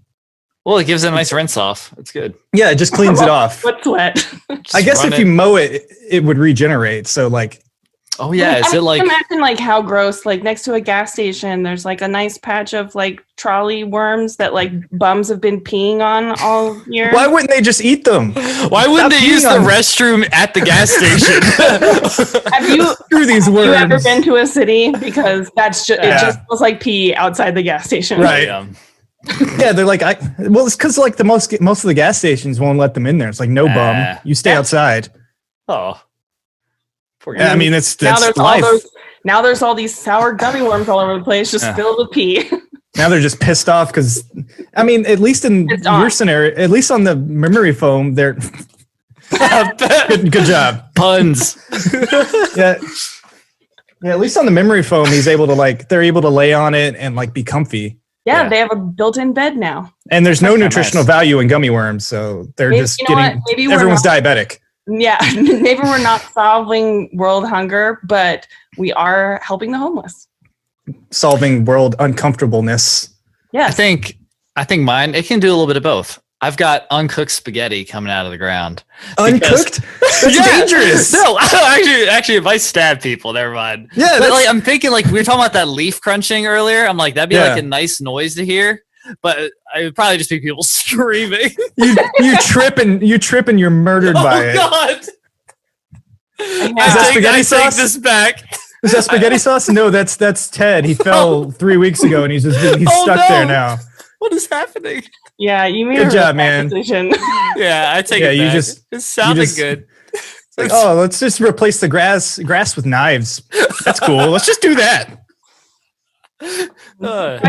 Well, it gives it a nice rinse off. It's good.
Yeah, it just cleans it off.
What sweat?
I guess if you mow it, it would regenerate. So like,
oh yeah, is it like?
Imagine like how gross. Like next to a gas station, there's like a nice patch of like trolley worms that like bums have been peeing on all year.
why wouldn't they just eat them?
Why wouldn't they use the restroom at the gas station?
Have you
Screw these worms.
Have you ever been to a city? Because that's just it just feels like pee outside the gas station.
Right. Yeah, they're like, it's because like the most of the gas stations won't let them in there. It's like no bum, you stay outside.
Oh.
Yeah, I mean, that's
life.
life.
Now there's all these sour gummy worms all over the place, just filled with pee.
Now they're just pissed off because, I mean, at least in your scenario, at least on the memory foam, they're good job.
Puns.
Yeah. Yeah, at least on the memory foam, they're able to lay on it and like be comfy.
Yeah, they have a built-in bed now.
And there's no nutritional value in gummy worms, so they're just getting. Everyone's diabetic.
Yeah, maybe we're not solving world hunger, but we are helping the homeless.
Solving world uncomfortableness.
Yeah,
I think mine. It can do a little bit of both. I've got uncooked spaghetti coming out of the ground.
Uncooked? That's dangerous.
No, actually, if I stab people, never mind.
Yeah,
but like I'm thinking, like we were talking about that leaf crunching earlier. I'm like that'd be like a nice noise to hear, but it would probably just be people screaming.
you trip and you're murdered by it.
Oh God!
Is that spaghetti sauce?
Take this back.
Is that spaghetti sauce? No, that's Ted. He fell 3 weeks ago, and he's stuck there now.
What is happening?
Yeah, you made
good job, man.
Decision.
Yeah, I take it back. It sounded good.
Like, let's just replace the grass with knives. That's cool. Let's just do that.
Good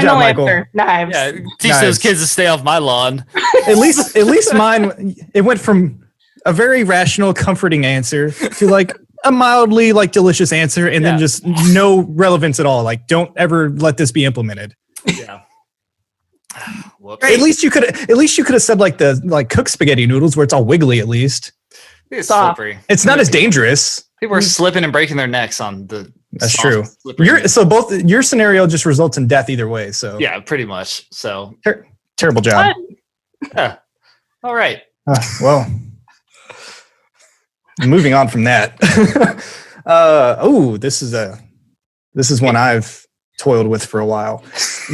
job, Michael. Knives.
Yeah, teach those kids to stay off my lawn.
At least mine. It went from a very rational, comforting answer to like a mildly like delicious answer, and then just no relevance at all. Like, don't ever let this be implemented.
Yeah.
At least you could have said like the cooked spaghetti noodles where it's all wiggly at least.
It's slippery.
It's not as dangerous.
People are slipping and breaking their necks on the.
That's true. Both your scenario just results in death either way. So
yeah, pretty much. So
terrible job.
Yeah. All right.
Well, moving on from that. This is one I've toiled with for a while.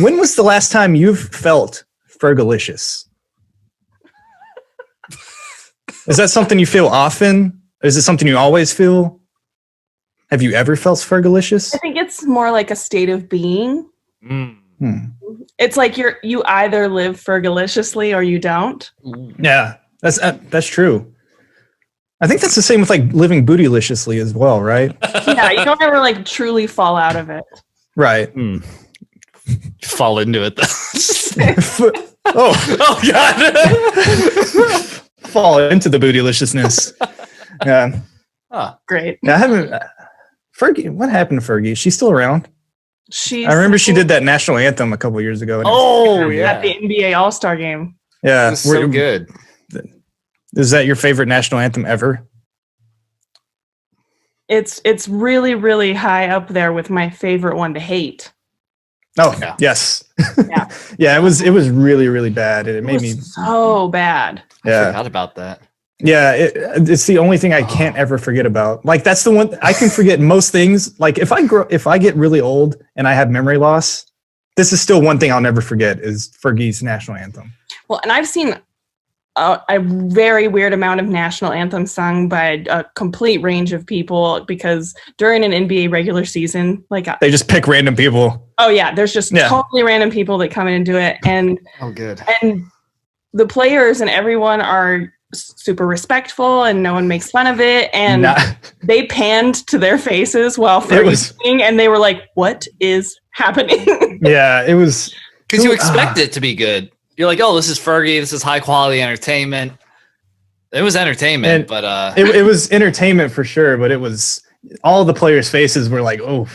When was the last time you've felt Fergalicious? Is that something you feel often? Is it something you always feel? Have you ever felt Fergalicious?
I think it's more like a state of being. It's like you either live Fergaliciously or you don't.
Yeah, that's true. I think that's the same with like living bootylicious as well, right?
Yeah, you don't ever like truly fall out of it.
Right.
Fall into it though.
Oh God. Fall into the bootyliciousness. Yeah.
Oh,
great.
I haven't. Fergie, what happened to Fergie? Is she still around?
I
remember she did that national anthem a couple years ago.
At the NBA All-Star game.
Yeah.
So good.
Is that your favorite national anthem ever?
It's really, really high up there with my favorite one to hate.
Oh, yes.
Yeah.
Yeah, it was really, really bad. It made me
so bad.
Yeah.
I forgot about that.
Yeah, it's the only thing I can't ever forget about. Like that's the one I can forget most things. Like if I get really old and I have memory loss, this is still one thing I'll never forget is Fergie's national anthem.
Well, and I've seen a very weird amount of national anthems sung by a complete range of people because during an NBA regular season, like
they just pick random people.
Oh yeah, there's just totally random people that come in and do it, and
good.
And the players and everyone are super respectful and no one makes fun of it. And they panned to their faces while Fergie and they were like, what is happening?
Yeah, it was.
Because you expect it to be good. You're like, oh, this is Fergie. This is high quality entertainment. It was entertainment, but
it was entertainment for sure. But it was all the players' faces were like, oh,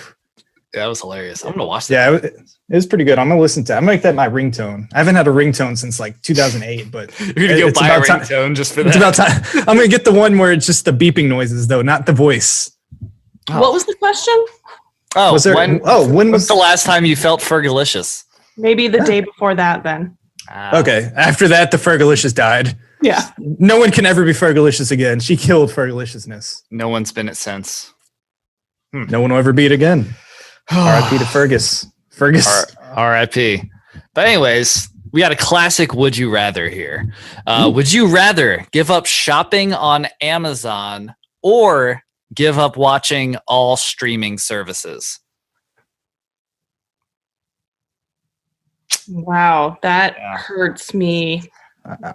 yeah, that was hilarious. I'm gonna watch that.
Yeah, it was pretty good. I'm gonna listen to it. I'm gonna make that my ringtone. I haven't had a ringtone since like 2008, but
you're gonna go buy a ringtone just for that.
It's about time. I'm gonna get the one where it's just the beeping noises, though, not the voice.
Oh. What was the question?
Oh, when
was
the last time you felt Fergalicious?
Maybe the day before that, then.
Okay. After that, the Fergalicious died.
Yeah.
No one can ever be Fergalicious again. She killed Fergaliciousness.
No one's been it since.
No one will ever be it again. R.I.P. to Fergus.
R.I.P. But anyways, we got a classic Would You Rather here. Would you rather give up shopping on Amazon or give up watching all streaming services?
Wow, that hurts me.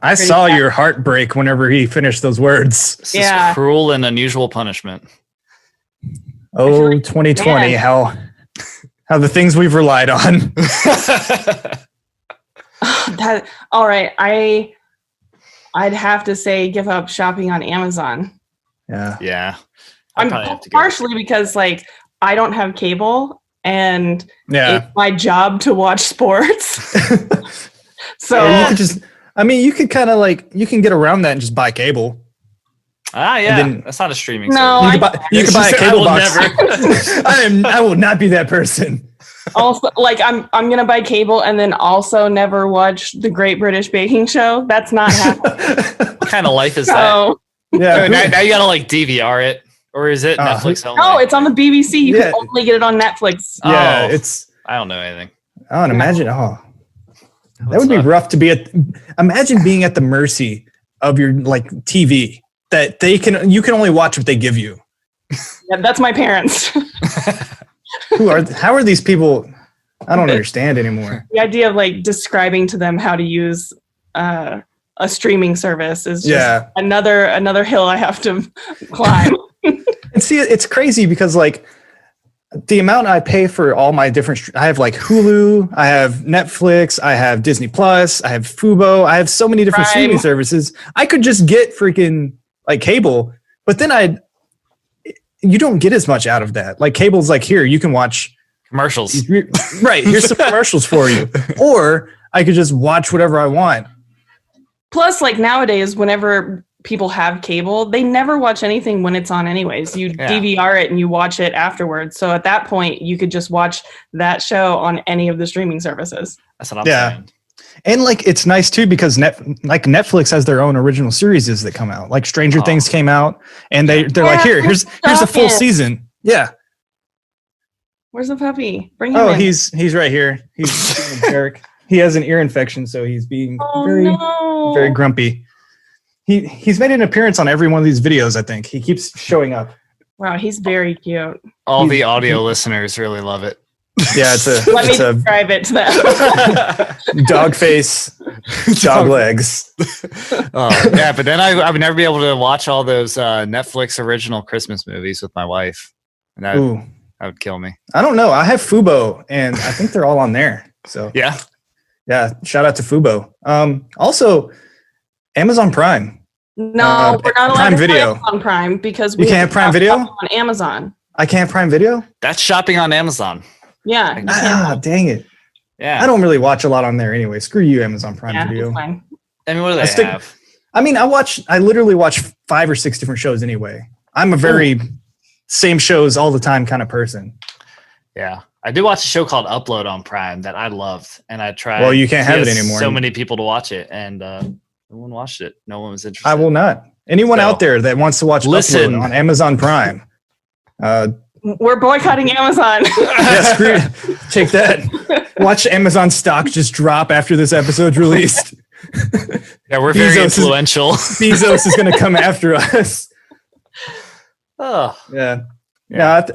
I saw your heart break whenever he finished those words.
This is cruel and unusual punishment.
Oh, 2020, how the things we've relied on.
All right, I'd have to say give up shopping on Amazon.
Yeah.
I'm partially because like I don't have cable and it's my job to watch sports. So
you could kind of like you can get around that and just buy cable.
That's not a streaming service.
No,
you can buy a cable box. I will not be that person.
Also, like I'm gonna buy cable and then also never watch the Great British Baking Show. That's not happening.
What kind of life is that?
Yeah,
now you gotta like DVR it, or is it Netflix only?
No, it's on the BBC. You can only get it on Netflix.
Yeah, it's.
I don't know anything.
I don't imagine. Oh, that would be rough to be at. Imagine being at the mercy of your like TV that you can only watch what they give you.
Yeah, that's my parents.
How are these people? I don't understand anymore.
The idea of like describing to them how to use a streaming service is just another hill I have to climb.
And see, it's crazy because like the amount I pay for all my different, I have like Hulu, I have Netflix, I have Disney Plus, I have Fubo, I have so many different streaming services. I could just get freaking like cable, but then you don't get as much out of that. Like cable's like, here, you can watch
commercials.
Right. Here's some commercials for you. Or I could just watch whatever I want.
Plus, like nowadays, whenever people have cable, they never watch anything when it's on anyways. You DVR it and you watch it afterwards. So at that point, you could just watch that show on any of the streaming services.
That's what I'm saying.
And like it's nice too because Netflix has their own original series that come out. Like Stranger Things came out, and they're like, here's a full season. Yeah.
Where's the puppy? Bring him in.
Oh, he's right here. He's Eric. He has an ear infection, so he's being very grumpy. He's made an appearance on every one of these videos. I think he keeps showing up.
Wow, he's very cute.
All the audio listeners really love it.
Yeah,
Let me describe it to them.
Dog face, dog legs.
Yeah, but then I would never be able to watch all those Netflix original Christmas movies with my wife, and that would kill me.
I don't know. I have Fubo, and I think they're all on there. So
yeah.
Shout out to Fubo. Also, Amazon Prime.
No, we're not allowed
Prime
to
Video.
have on Prime because
we can't have Prime Video
on Amazon.
I can't have Prime Video.
That's shopping on Amazon.
Yeah.
Dang it.
Yeah.
I don't really watch a lot on there anyway. Screw you, Amazon Prime Video.
Fine.
I mean, what do they have?
I mean, I literally watch 5 or 6 different shows anyway. I'm a very same shows all the time kind of person.
Yeah. I did watch a show called Upload on Prime that I loved, and I tried.
Well, you can't have it anymore.
So many people to watch it, and no one watched it. No one was interested.
I will not. Anyone out there that wants to watch Upload on Amazon Prime,
we're boycotting Amazon.
Take that. Watch Amazon stock just drop after this episode's released.
Yeah, we're very influential.
Bezos is going to come after us.
Oh,
yeah.
That's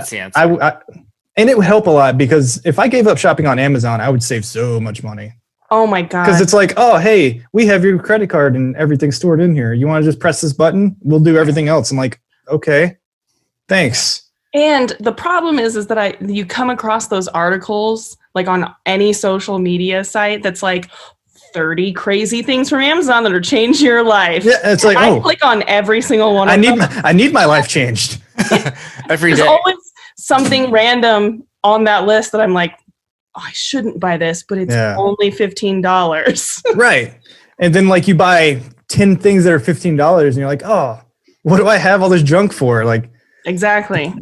the answer.
And it would help a lot because if I gave up shopping on Amazon, I would save so much money.
Oh my God.
Because it's like, oh, hey, we have your credit card and everything stored in here. You want to just press this button? We'll do everything else. I'm like, okay, thanks.
And the problem is that you come across those articles like on any social media site that's like 30 crazy things from Amazon that'll change your life.
Yeah, it's like,
I click on every single one.
I need my life changed
every day.
There's always something random on that list that I'm like, oh, I shouldn't buy this, but it's only $15.
Right. And then like you buy 10 things that are $15 and you're like, oh, what do I have all this junk for? Like,
exactly.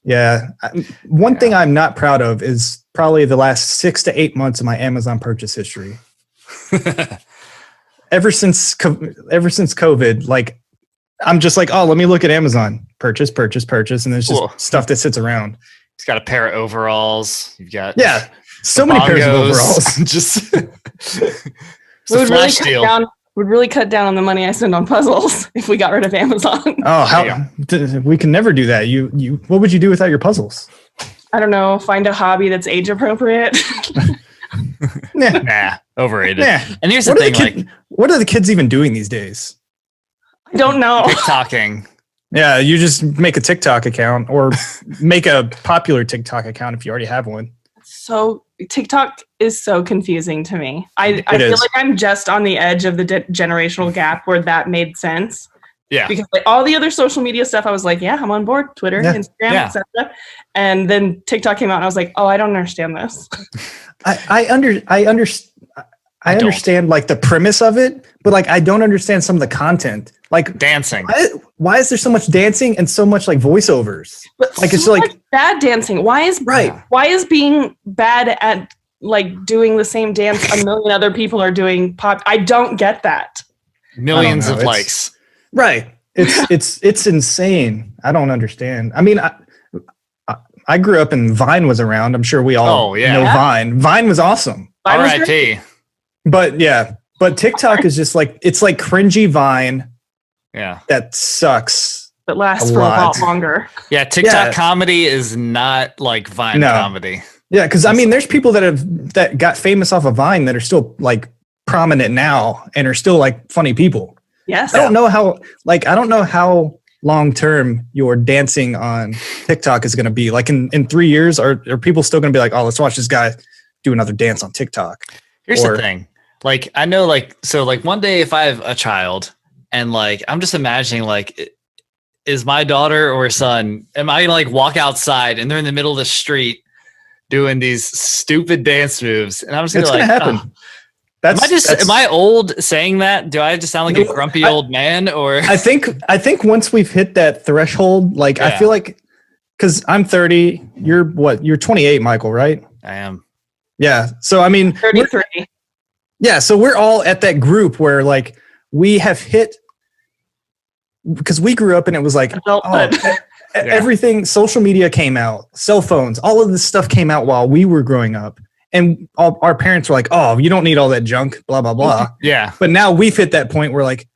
Yeah. One thing I'm not proud of is probably the last 6 to 8 months of my Amazon purchase history. Ever since COVID, like I'm just like, oh, let me look at Amazon, purchase. And there's just stuff that sits around.
It's got a pair of overalls. You've got
so many pairs of overalls.
Just it's a flash deal.
Would really cut down on the money I spend on puzzles if we got rid of Amazon.
Oh, we can never do that. You what would you do without your puzzles?
I don't know. Find a hobby that's age appropriate.
Nah, overrated. Nah. And here's the thing:
what are the kids even doing these days?
I don't know.
TikToking.
Yeah, you just make a TikTok account or make a popular TikTok account if you already have one.
So TikTok is so confusing to me. I feel like I'm just on the edge of the generational gap where that made sense.
Yeah.
Because like all the other social media stuff, I was like, yeah, I'm on board. Twitter, Instagram, etc. And then TikTok came out and I was like, oh, I don't understand this.
I understand like the premise of it, but like I don't understand some of the content. Like
dancing.
Why is there so much dancing and so much like voiceovers?
But
like
so
it's like
bad dancing. Why is being bad at like doing the same dance a million other people are doing pop? I don't get that.
Millions of likes.
Right. It's insane. I don't understand. I mean, I grew up and Vine was around. I'm sure we all know Vine. Vine was awesome.
R.I.P.
But TikTok is just like, it's like cringy Vine.
Yeah.
That sucks.
But lasts for a lot longer.
Yeah. TikTok comedy is not like Vine comedy.
Yeah. Cause I mean, there's people that got famous off of Vine that are still like prominent now and are still like funny people.
Yes.
I don't know how long term your dancing on TikTok is going to be. Like in 3 years, are people still going to be like, oh, let's watch this guy do another dance on TikTok?
Here's the thing. Like, I know, like, so like one day if I have a child and like, I'm just imagining like, is my daughter or son, am I gonna like walk outside and they're in the middle of the street doing these stupid dance moves? And I'm just gonna
happen.
Am I old saying that? Do I just sound like a grumpy old man? Or
I think once we've hit that threshold, like I feel like, because I'm 30, you're what? You're 28, Michael, right?
I am.
Yeah. So I mean,
33.
Yeah. So we're all at that group where like we have hit, because we grew up and it was like everything. Social media came out, cell phones, all of this stuff came out while we were growing up. And our parents were like, oh, you don't need all that junk, blah, blah, blah.
Yeah.
But now we've hit that point where like,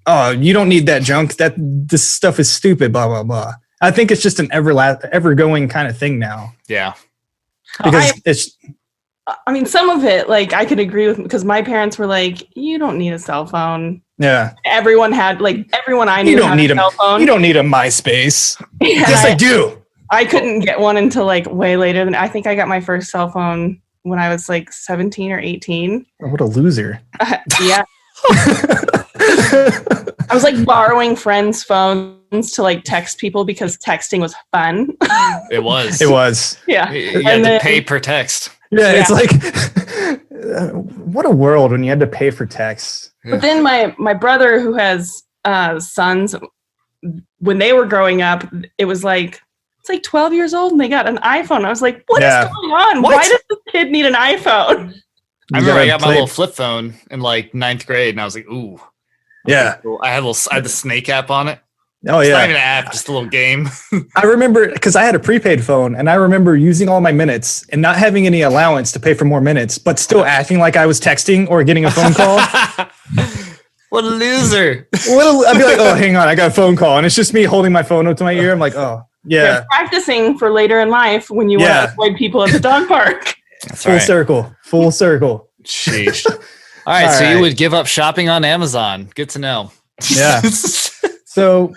oh, you don't need that junk. This stuff is stupid, blah, blah, blah. I think it's just an ever going kind of thing now.
Yeah.
Because
I mean, some of it, like I could agree with, because my parents were like, you don't need a cell phone.
Yeah.
Everyone I knew had a cell phone.
You don't need a MySpace. Yes, I do.
I couldn't get one until like way later than I think I got my first cell phone when I was like 17 or 18.
Oh, what a loser.
Yeah. I was like borrowing friends' phones to like text people because texting was fun.
It was.
Yeah.
You had to pay per text.
Yeah, it's like, what a world when you had to pay for text.
But then my brother, who has sons, when they were growing up, it was like, it's like 12 years old and they got an iPhone. I was like, what is going on? Why does this kid need an iPhone?
I remember I got my little flip phone in like 9th grade and I was like, ooh.
Yeah.
Cool. I had the snake app on it.
Oh,
it's
yeah.
not even an app, just a little game.
I remember because I had a prepaid phone and I remember using all my minutes and not having any allowance to pay for more minutes, but still acting like I was texting or getting a phone call.
What a loser.
I'd be like, oh, hang on, I got a phone call. And it's just me holding my phone up to my ear. I'm like, oh, yeah.
You're practicing for later in life when you want to avoid people at the dog park.
Full circle.
Sheesh. All right, so you would give up shopping on Amazon. Good to know.
Yeah. So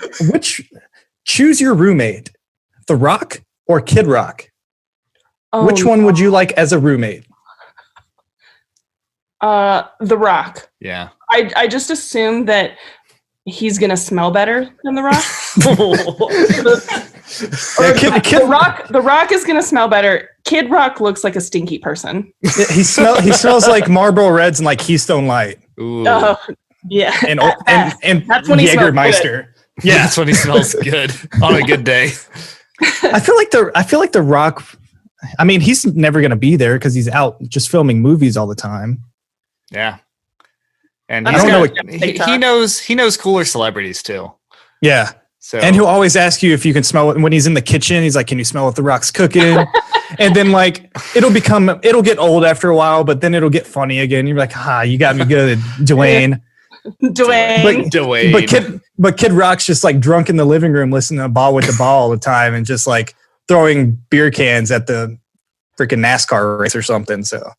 choose your roommate, The Rock or Kid Rock? Which one would you like as a roommate?
The Rock.
Yeah.
I just assume that he's gonna smell better than The Rock. The Rock is gonna smell better. Kid Rock looks like a stinky person.
He smells like Marlboro Reds and like Keystone Light.
Ooh.
Yeah.
And
that's when he
Jägermeister.
Yeah, that's when he smells good on a good day.
I feel like the Rock. I mean, he's never gonna be there because he's out just filming movies all the time.
Yeah. And
I don't know.
He knows cooler celebrities too.
Yeah.
So
and he'll always ask you if you can smell it when he's in the kitchen. He's like, "Can you smell what The Rock's cooking?" And then like it'll get old after a while, but then it'll get funny again. You're like, you got me good, Dwayne.
Dwayne.
But Kid Rock's just like drunk in the living room listening to Ball with the Ball all the time and just like throwing beer cans at the freaking NASCAR race or something. So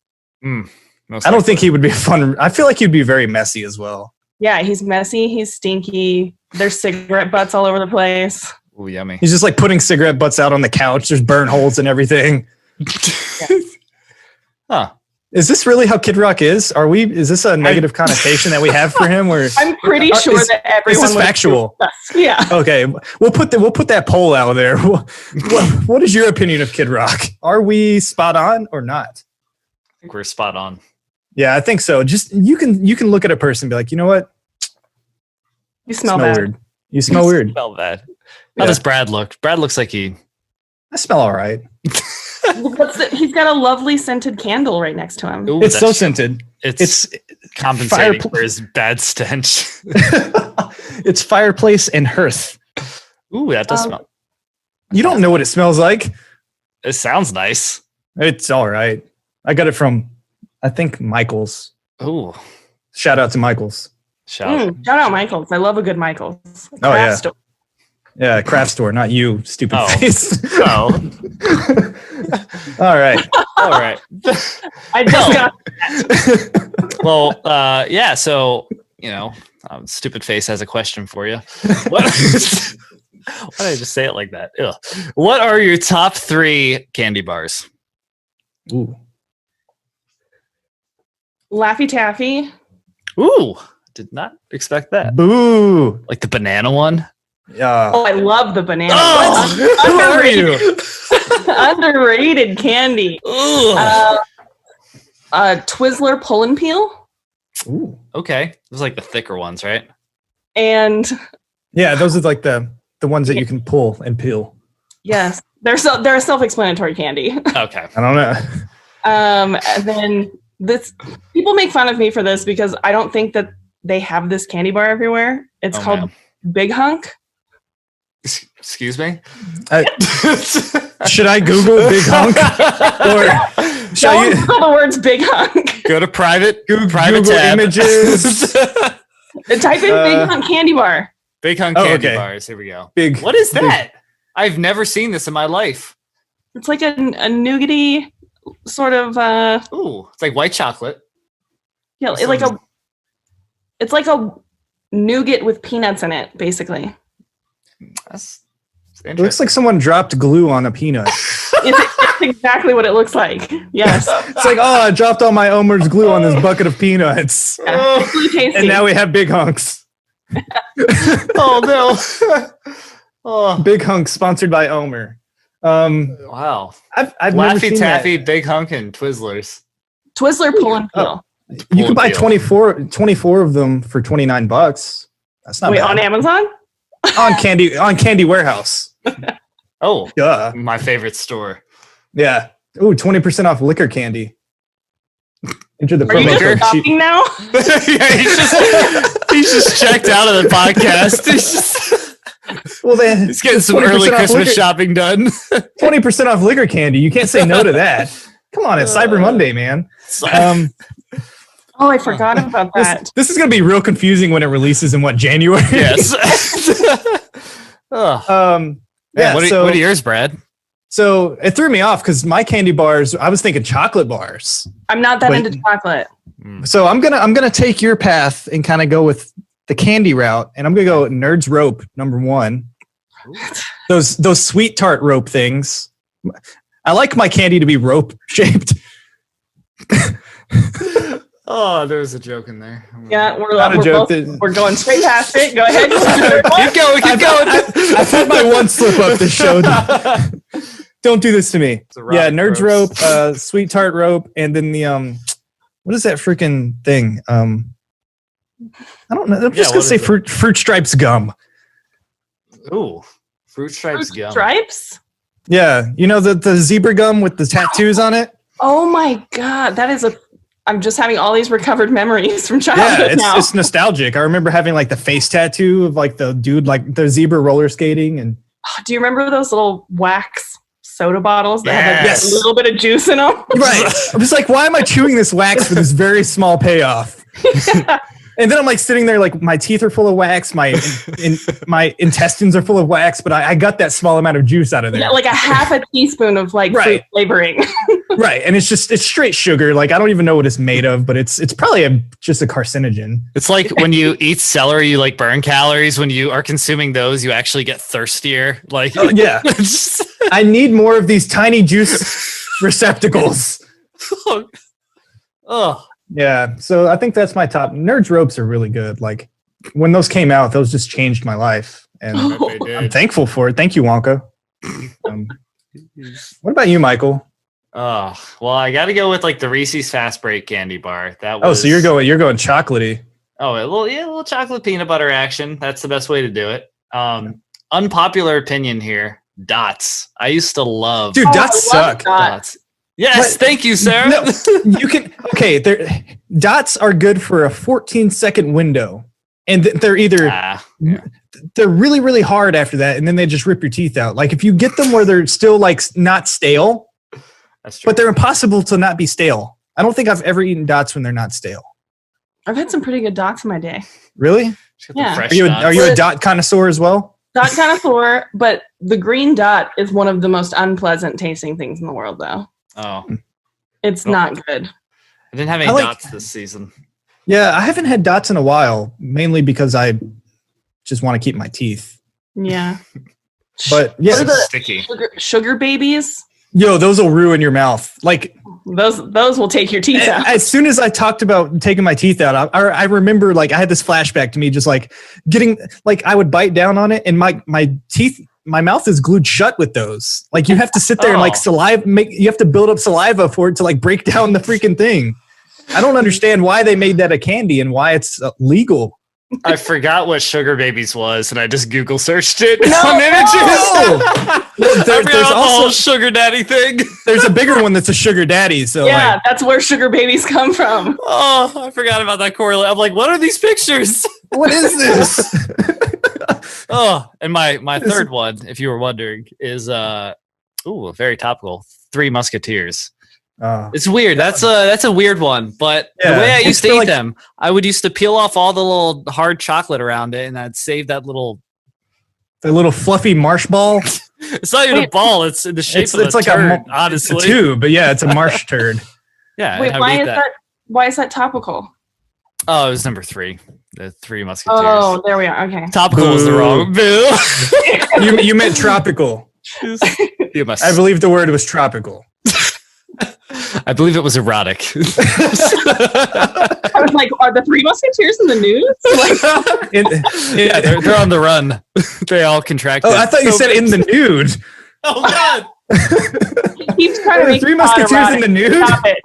I don't think he would be fun. I feel like he'd be very messy as well.
Yeah, he's messy. He's stinky. There's cigarette butts all over the place.
Ooh, yummy.
He's just like putting cigarette butts out on the couch. There's burn holes and everything.
Huh.
Is this really how Kid Rock is? Is this a negative connotation that we have for him? Or
I'm pretty sure that everyone.
Is this factual?
Yeah.
Okay, we'll put that poll out there. What is your opinion of Kid Rock? Are we spot on or not?
I think we're spot on.
Yeah, I think so. Just you can look at a person and be like, you know what?
You smell bad.
Weird. You smell weird.
Smell bad. How does Brad look? Brad looks like I
smell all right.
He's got a lovely scented candle right next to him.
Ooh, it's so scented.
It's compensating for his bad stench.
It's fireplace and hearth.
Ooh, that does smell.
You don't know what it smells like.
It sounds nice.
It's all right. I got it from, I think, Michael's.
Ooh.
Shout out to Michael's.
Shout out Michael's. I love a good Michael's.
Store. Yeah, craft store, not you, stupid face.
Oh.
All right.
I just got that.
Well, yeah, so, stupid face has a question for you. Why did I just say it like that? Ugh. What are your top 3 candy bars?
Ooh.
Laffy Taffy.
Ooh, did not expect that.
Boo.
Like the banana one?
Yeah.
Oh, I love the banana.
Oh, who are you?
Underrated candy. Twizzler pull and peel.
Ooh.
Okay. Those are like the thicker ones, right?
And
yeah, those are like the ones that you can pull and peel.
Yes. They're a self-explanatory candy.
Okay.
I don't know.
And then people make fun of me for this because I don't think that they have this candy bar everywhere. It's called Big Hunk.
Excuse me?
Should I Google Big Hunk? Or
don't Google the words Big Hunk.
Go to private
Google
tab.
images.
Type in Big Hunk candy bar.
Big Hunk candy bars. Here we go. What is that? I've never seen this in my life.
It's like a nougaty sort of.
Ooh, it's like white chocolate.
Yeah, it's like a nougat with peanuts in it, basically.
That's
it looks like someone dropped glue on a peanut.
It's exactly what it looks like. Yes.
It's like, I dropped all my Omer's glue on this bucket of peanuns.
Yeah, it's really tasty.
And now we have Big Hunks.
Oh, no.
Big Hunk sponsored by Omer.
Wow.
I've
Laffy Taffy, Big Hunk, and Twizzlers.
Twizzler pull and peel.
You can buy 24 of them for $29. That's not bad.
On Amazon?
on Candy Warehouse.
Oh,
yeah,
my favorite store.
Yeah. Ooh, 20% off liquor candy. Enter the
Are you just shopping now?
Yeah, he's just checked out of the podcast. He's getting some early Christmas shopping done.
20% off liquor candy. You can't say no to that. Come on, it's Cyber Monday, man.
Oh, I forgot about that.
This is going to be real confusing when it releases in January?
Yes.
Yeah.
What are yours, Brad?
So it threw me off because my candy bars, I was thinking chocolate bars.
I'm not that into chocolate.
So I'm gonna take your path and kind of go with the candy route, and I'm gonna go Nerds Rope #1. Those sweet tart rope things. I like my candy to be rope shaped.
Oh, there was a joke in there.
Yeah, we're going straight past it. Go ahead.
Keep going.
I've had my one slip up this show. Don't do this to me. Yeah, Nerds Rope, sweet tart rope, and then the what is that freaking thing? I don't know. I'm just gonna say fruit stripes gum.
Ooh, fruit stripes gum.
Stripes?
Yeah, you know the zebra gum with the tattoos on it.
Oh my god, that is I'm just having all these recovered memories from childhood.
Yeah, it's nostalgic. I remember having like the face tattoo of like the dude, like the zebra roller skating. And
do you remember those little wax soda bottles that had like a little bit of juice in them?
Right. I'm just like, why am I chewing this wax for this very small payoff? Yeah. And then I'm like sitting there, like my teeth are full of wax, my intestines are full of wax, but I got that small amount of juice out of there.
Yeah, like a half a teaspoon of like fruit flavoring.
Right, and it's straight sugar. Like I don't even know what it's made of, but it's probably just a carcinogen.
It's like when you eat celery, you like burn calories. When you are consuming those, you actually get thirstier. Like
yeah, I need more of these tiny juice receptacles.
Oh.
Yeah, so I think that's my top. Nerds Ropes are really good. Like when those came out, those just changed my life, and I'm thankful for it. Thank you, Wonka. What about you, Michael?
Oh, well, I got to go with like the Reese's Fast Break candy bar. That was,
so you're going chocolatey.
Oh, a little chocolate peanut butter action. That's the best way to do it. Unpopular opinion here. Dots. I used to love.
Dude, dots suck.
Dots. Yes, thank you, Sarah.
No, you can. Okay, dots are good for a 14-second window, and they're either they're really, really hard after that, and then they just rip your teeth out. Like if you get them where they're still like not stale,
that's true.
But they're impossible to not be stale. I don't think I've ever eaten dots when they're not stale.
I've had some pretty good dots in my day.
Really?
Yeah.
Are you a dot connoisseur as well?
Dot connoisseur, but the green dot is one of the most unpleasant tasting things in the world, though.
Oh,
it's not good.
I didn't have any dots this season.
Yeah, I haven't had dots in a while, mainly because I just want to keep my teeth.
Yeah.
But yeah,
it's sticky.
Sugar babies.
Yo, those will ruin your mouth. Like
those will take your teeth out.
As soon as I talked about taking my teeth out, I remember like I had this flashback to me just like getting like I would bite down on it and my teeth. My mouth is glued shut with those. Like you have to sit there and like you have to build up saliva for it to like break down the freaking thing. I don't understand why they made that a candy and why it's legal.
I forgot what Sugar Babies was, and I just Google searched it on images. There's also a sugar daddy thing.
There's a bigger one that's a sugar daddy. So
yeah, that's where sugar babies come from.
Oh, I forgot about that correlate. I'm like, what are these pictures?
What is this?
Oh, and my third one, if you were wondering, is very topical. Three Musketeers. It's weird. That's a weird one, but the way I used to eat them, I would used to peel off all the little hard chocolate around it, and I'd save that little
fluffy marsh ball.
It's not even a ball; it's in the shape of
it's
a
like
turd. Honestly,
it's a tube, but yeah, it's a marsh turd.
Yeah.
Wait, why is that topical?
Oh, it was number 3. The Three Musketeers.
Oh, there we are. Okay.
Topical was the wrong. Boo.
you meant tropical. I believe the word was tropical.
I believe it was erotic.
I was like, are the Three Musketeers in the news?
Yeah, they're on the run. They all contracted.
Oh, I thought you said in the nude.
Oh God!
He keeps trying to make
Three Musketeers in the nude.
Stop it.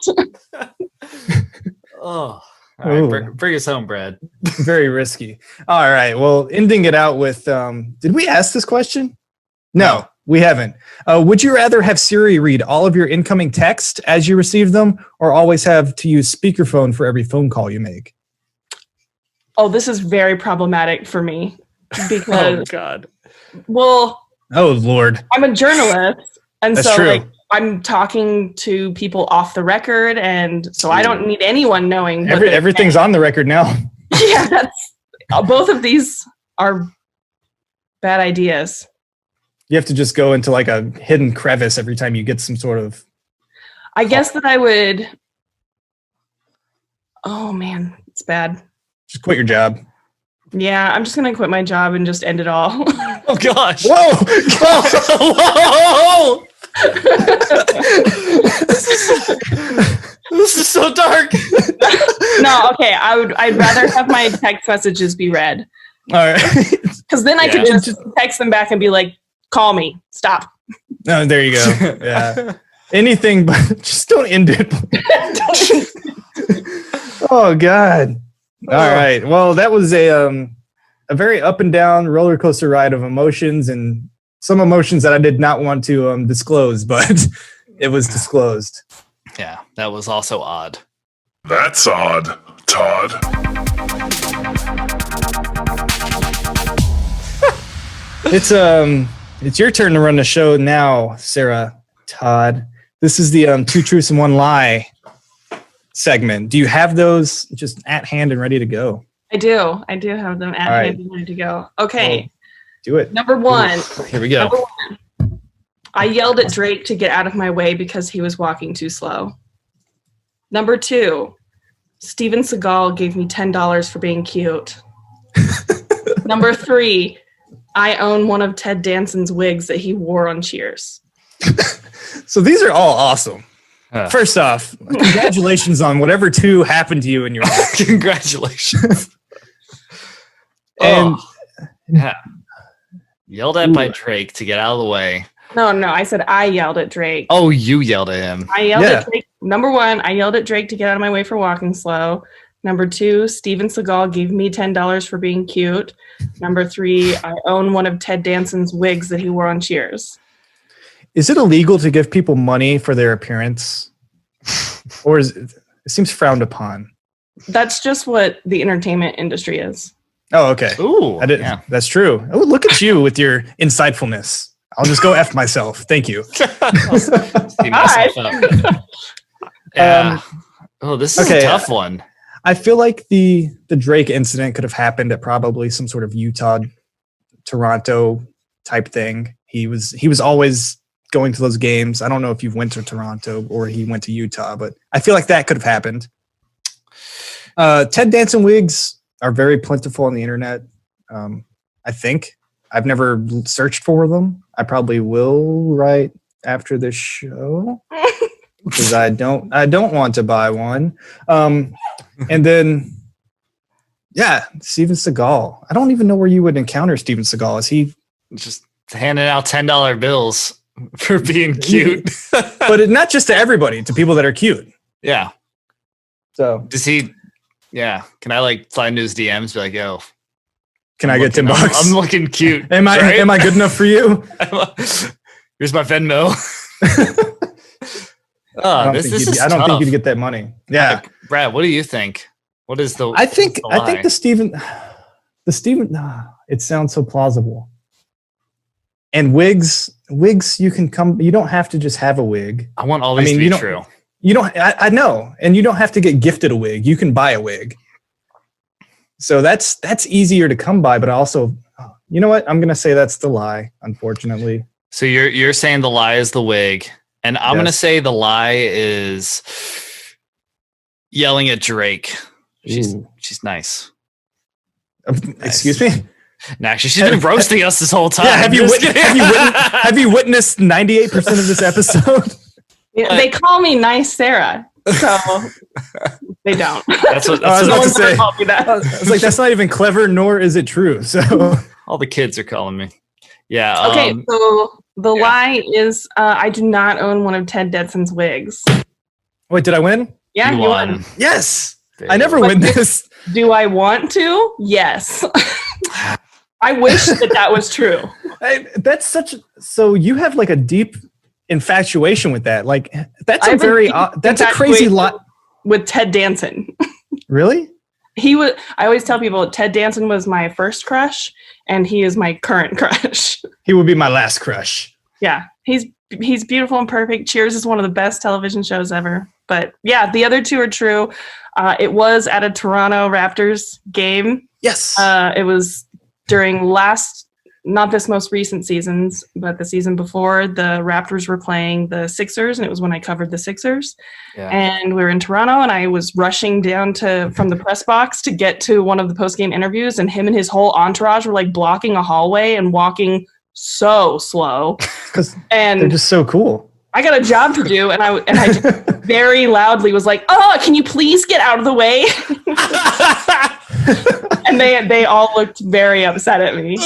Oh, all right, bring us home, Brad.
Very risky. All right. Well, ending it out with, did we ask this question? No. We haven't. Would you rather have Siri read all of your incoming text as you receive them, or always have to use speakerphone for every phone call you make?
Oh, this is very problematic for me because.
Oh God.
Well.
Oh Lord.
I'm a journalist, and
That's
so
true.
like I'm talking to people off the record, and so I don't need anyone knowing.
Everything's on the record now.
Yeah, that's both of these are bad ideas.
You have to just go into like a hidden crevice every time you get some sort of.
I guess that I would. Oh man, it's bad.
Just quit your job.
Yeah, I'm just gonna quit my job and just end it all.
Oh gosh.
Whoa!
Whoa! This is so dark.
No, okay. I'd rather have my text messages be read.
All right.
Because then I could just text them back and be like, call me. Stop.
No, there you go. Yeah. Anything, but just don't end it. Oh God. All right. Well, that was a very up and down roller coaster ride of emotions, and some emotions that I did not want to disclose, but it was disclosed.
Yeah, that was also odd.
That's odd, Todd.
It's your turn to run the show now, Sarah Todd. This is the two truths and one lie segment. Do you have those just at hand and ready to go?
I do have them at hand and ready to go. Okay.
Well, do it.
Number one.
Here we go.
Number one. I yelled at Drake to get out of my way because he was walking too slow. Number two. Steven Seagal gave me $10 for being cute. Number three. I own one of Ted Danson's wigs that he wore on Cheers.
So these are all awesome. First off, congratulations on whatever two happened to you in your life.
Congratulations.
And
yeah. Yelled at by Drake to get out of the way.
No, I said I yelled at Drake.
Oh, you yelled at him.
I yelled at Drake. Number one, I yelled at Drake to get out of my way for walking slow. Number two, Steven Seagal gave me $10 for being cute. Number three, I own one of Ted Danson's wigs that he wore on Cheers.
Is it illegal to give people money for their appearance? Or it seems frowned upon?
That's just what the entertainment industry is.
Oh, okay.
Ooh,
That's true. Oh, look at you with your insightfulness. I'll just go F myself. Thank you.
Yeah. This is a tough one.
I feel like the Drake incident could have happened at probably some sort of Utah, Toronto type thing. He was always going to those games. I don't know if you've went to Toronto or he went to Utah, but I feel like that could have happened. Ted Danson wigs are very plentiful on the internet. I think I've never searched for them. I probably will right after this show because I don't want to buy one. And then, Steven Seagal. I don't even know where you would encounter Steven Seagal. Is he
just handing out $10 bills for being cute?
But not just to everybody, to people that are cute.
Yeah.
So
does he? Yeah. Can I slide into his DMs? And be like, yo,
can I get $10?
I'm looking cute.
Am I good enough for you?
Here's my Venmo.
I don't think you'd get that money. Yeah.
Brad, what do you think? What is the?
I think the Steven. It sounds so plausible. And wigs, you can come. You don't have to just have a wig.
I want all these to be true.
You don't. I know, and you don't have to get gifted a wig. You can buy a wig. So that's easier to come by. But also, you know what? I'm gonna say that's the lie. Unfortunately.
So you're saying the lie is the wig, and I'm gonna say the lie is yelling at Drake. She's nice.
Excuse me?
No, actually, she's been roasting us this whole time.
Yeah, have you witnessed 98% of this episode?
Yeah, they call me Nice Sarah, so they don't.
That's what
I was about to say.
I
was like, that's not even clever, nor is it true. So
all the kids are calling me. Yeah.
Okay, so the lie is I do not own one of Ted Danson's wigs.
Wait, did I win?
Yeah, you won.
Yes. I never win this.
Do I want to? Yes. I wish that was true.
So you have a deep infatuation with that. That's a crazy lot
with Ted Danson.
Really?
I always tell people Ted Danson was my first crush and he is my current crush.
He would be my last crush.
Yeah. He's beautiful and perfect. Cheers is one of the best television shows ever. But yeah, the other two are true. It was at a Toronto Raptors game.
Yes.
It was during last not this most recent seasons, but the season before, the Raptors were playing the Sixers, and it was when I covered the Sixers.
Yeah.
And we were in Toronto, and I was rushing down from the press box to get to one of the post-game interviews, and him and his whole entourage were like blocking a hallway and walking so slow.
Because
And
they're just so cool.
I got a job to do, and I just very loudly was like, "Oh, can you please get out of the way?" And they all looked very upset at me.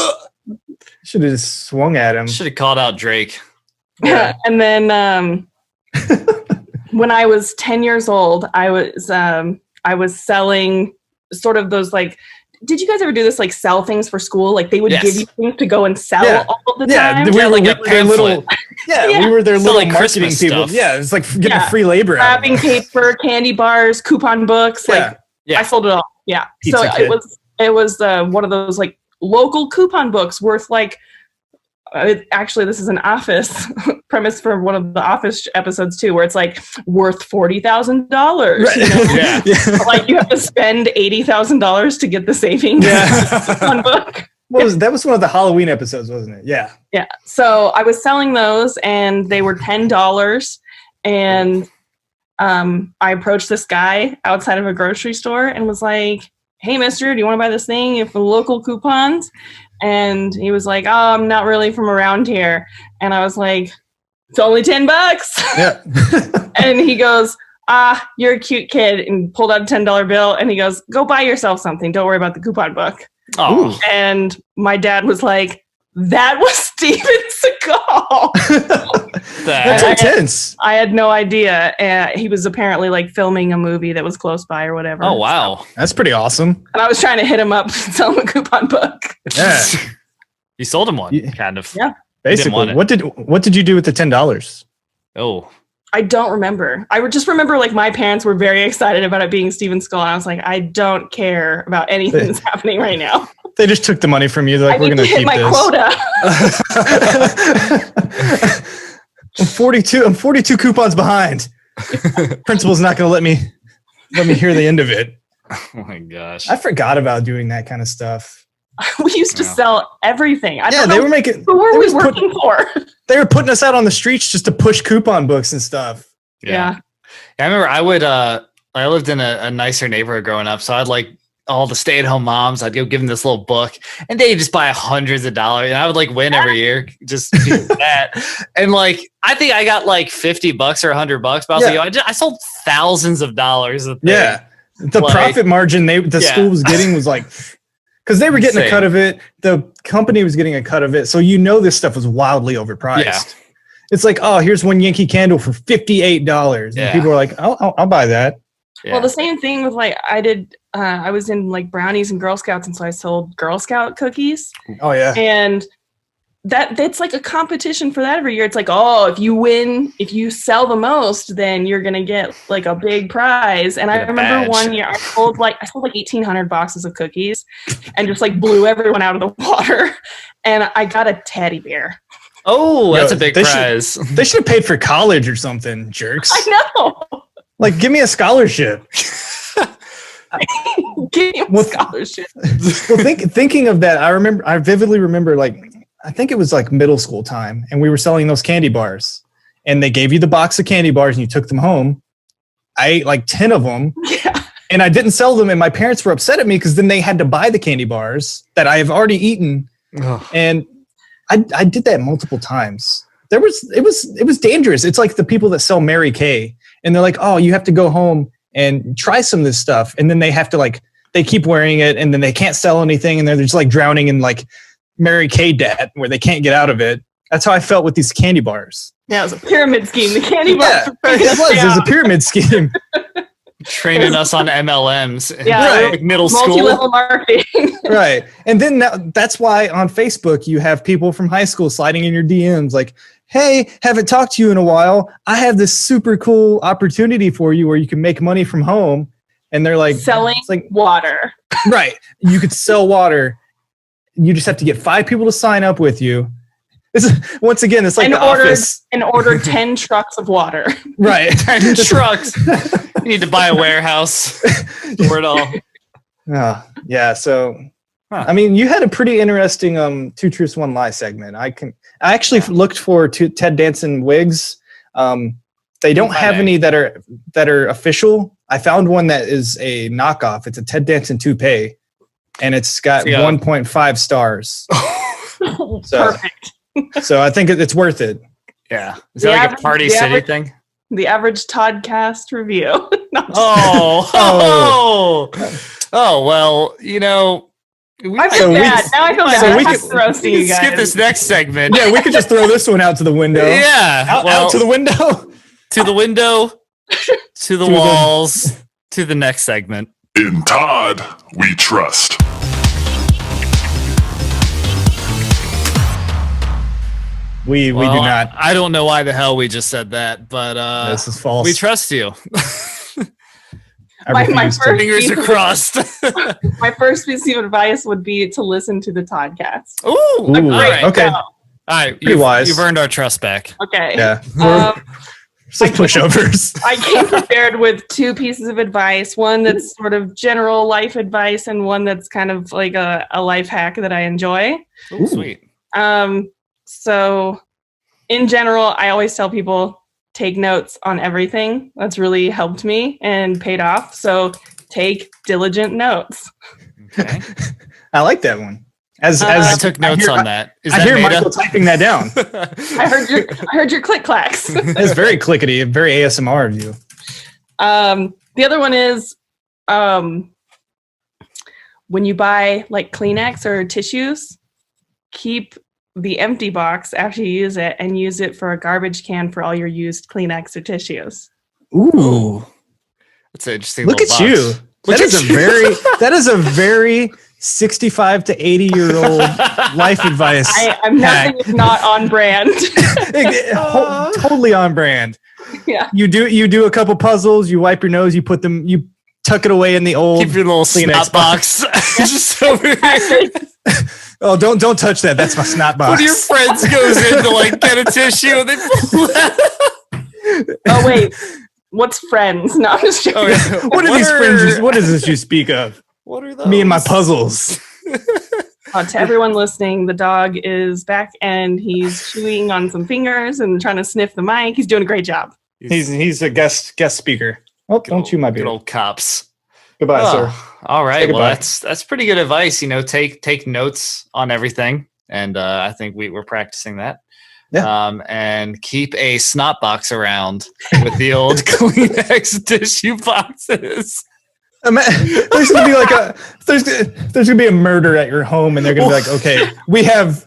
Should have just swung at him.
Should have called out Drake.
Yeah. And then when I was 10 years old, I was selling sort of those like. Did you guys ever do this, like sell things for school? Like they would give you things to go and sell all of the time?
We were
like
like
a
their little.
pamphlet.
We were their little
like
marketing
Christmas
people.
stuff.
Yeah, it's like getting free labor. out of
Wrapping
it.
paper, candy bars, coupon books. Like
Yeah.
I sold it all. Yeah.
Pizza
So
Kid.
it was one of those like local coupon books worth like. Actually, this is an Office premise for one of the Office episodes too, where it's like worth $40,000.
Right.
You know?
Yeah.
Like you have to spend $80,000 to get the savings on book.
That was one of the Halloween episodes, wasn't it? Yeah.
Yeah. So I was selling those, and they were $10. And I approached this guy outside of a grocery store and was like, "Hey, mister, do you want to buy this thing? If local coupons?" And he was like, "Oh, I'm not really from around here." And I was like, "It's only $10."
Yeah.
And he goes, "You're a cute kid," and pulled out a $10 bill. And he goes, "Go buy yourself something. Don't worry about the coupon book."
Oh,
And my dad was like, "That was Steven Seagal."
That's intense.
I had no idea. He was apparently like filming a movie that was close by or whatever.
Oh, wow.
That's pretty awesome.
And I was trying to hit him up, sell him a coupon book.
Yeah.
You sold him one,
Yeah.
kind of.
Yeah.
Basically,
want it.
what did you do with the $10?
Oh,
I don't remember. I just remember like my parents were very excited about it being Steven Skull. And I was like, I don't care about anything that's happening right now.
They just took the money from you. They're like,
I
we're
need
going
to
to
hit
keep
my
this.
quota.
I'm 42 coupons behind. Principal's not going to let me hear the end of it.
oh my gosh.
I forgot about doing that kind of stuff.
We used to sell everything. I don't know.
They were making.
Who were
they
we
was
working for?
They were putting us out on the streets just to push coupon books and stuff.
Yeah.
I remember I lived in a nicer neighborhood growing up. So I'd like all the stay-at-home moms, I'd go give them this little book and they just buy hundreds of dollars and I would like win every year. Just do that. And like, I think I got like $50 or $100, but I was like, I sold thousands of dollars. Of
Yeah. The
like,
profit margin the school was getting was like, because they were getting a cut of it. The company was getting a cut of it. So this stuff was wildly overpriced.
Yeah.
It's like, oh, here's one Yankee candle for $58. And people are like, I'll buy that.
Yeah.
Well, the same thing with like, I was in like brownies and Girl Scouts. And so I sold Girl Scout cookies.
Oh yeah.
And that's like a competition for that every year. It's like, oh, if you sell the most, then you're going to get like a big prize. And I remember one year I sold like 1,800 boxes of cookies and just like blew everyone out of the water. And I got a teddy bear.
Oh, that's a big prize.
They should have paid for college or something, jerks.
I know.
Like, give me a scholarship.
Give me a scholarship.
Well, thinking of that, I vividly remember, like, I think it was like middle school time, and we were selling those candy bars, and they gave you the box of candy bars, and you took them home. I ate like 10 of them, and I didn't sell them, and my parents were upset at me because then they had to buy the candy bars that I have already eaten, and I did that multiple times. It was dangerous. It's like the people that sell Mary Kay, and they're like, oh, you have to go home and try some of this stuff, and then they have to like they keep wearing it, and then they can't sell anything, and they're just like drowning in like Mary Kay debt where they can't get out of it. That's how I felt with these candy bars.
Yeah, it was a pyramid scheme. The candy bars.
It was a pyramid scheme.
Training us on MLMs.
Yeah,
like middle school.
Multi-level marketing.
Right. And then that's why on Facebook you have people from high school sliding in your DMs like, hey, haven't talked to you in a while. I have this super cool opportunity for you where you can make money from home. And they're like
selling
like
water.
Right. You could sell water. You just have to get 5 people to sign up with you. This is, once again, it's like the office.
And order 10 trucks of water.
Right.
10 trucks. You need to buy a warehouse. Store it all.
Yeah. So I mean, you had a pretty interesting Two Truths, One Lie segment. I actually looked for Ted Danson wigs. They don't have any that are official. I found one that is a knockoff. It's a Ted Danson toupee, and it's got 1.5 stars.
Perfect.
So I think it's worth it.
Yeah. Is that like a Party City thing?
The average Toddcast review.
Oh, well, you know.
I feel bad. Now I feel bad.
So
we can
skip this next segment.
Yeah, we could just throw this one out to the window.
Yeah.
Out to the window.
To the window. To the walls. To the next segment.
In Todd We Trust.
We do not.
I don't know why the hell we just said that, but
this is false.
We trust you.
My first
fingers are crossed.
My first piece of advice would be to listen to the Toddcast.
Ooh,
all right. Okay.
All right,
wise.
You've earned our trust back.
Okay.
Yeah. Some pushovers.
I came prepared with two pieces of advice. One that's sort of general life advice, and one that's kind of like a life hack that I enjoy.
Ooh, sweet.
So in general, I always tell people take notes on everything. That's really helped me and paid off. So take diligent notes.
Okay.
I like that one.
I took notes on that.
I hear Michael typing that down.
I heard your click clacks.
That's very clickety, very ASMR of you.
The other one is when you buy like Kleenex or tissues, keep the empty box after you use it and use it for a garbage can for all your used Kleenex or tissues.
Ooh.
That's an interesting.
Look at you. That is a very 65 to 80-year-old life advice.
I'm nothing if not on brand.
Totally on brand.
Yeah.
You do a couple puzzles, you wipe your nose, you tuck it away in the old
keep your little snot box. Just over here.
Oh, don't touch that. That's my snot box.
One of your friends goes in to like get a tissue and they pull that.
Oh wait. What's friends? No, I'm just joking.
Oh, yeah.
What are these friends? What is this you speak of?
What are those?
Me and my puzzles.
To everyone listening, the dog is back and he's chewing on some fingers and trying to sniff the mic. He's doing a great job.
He's a guest speaker. Oh, don't chew my beard.
Good old cops.
Goodbye, sir.
All right. Well,
goodbye.
that's pretty good advice. You know, take notes on everything, and I think we're practicing that.
Yeah.
And keep a snot box around with the old Kleenex tissue boxes.
There's gonna be like there's gonna be a murder at your home, and they're gonna be like, okay, we have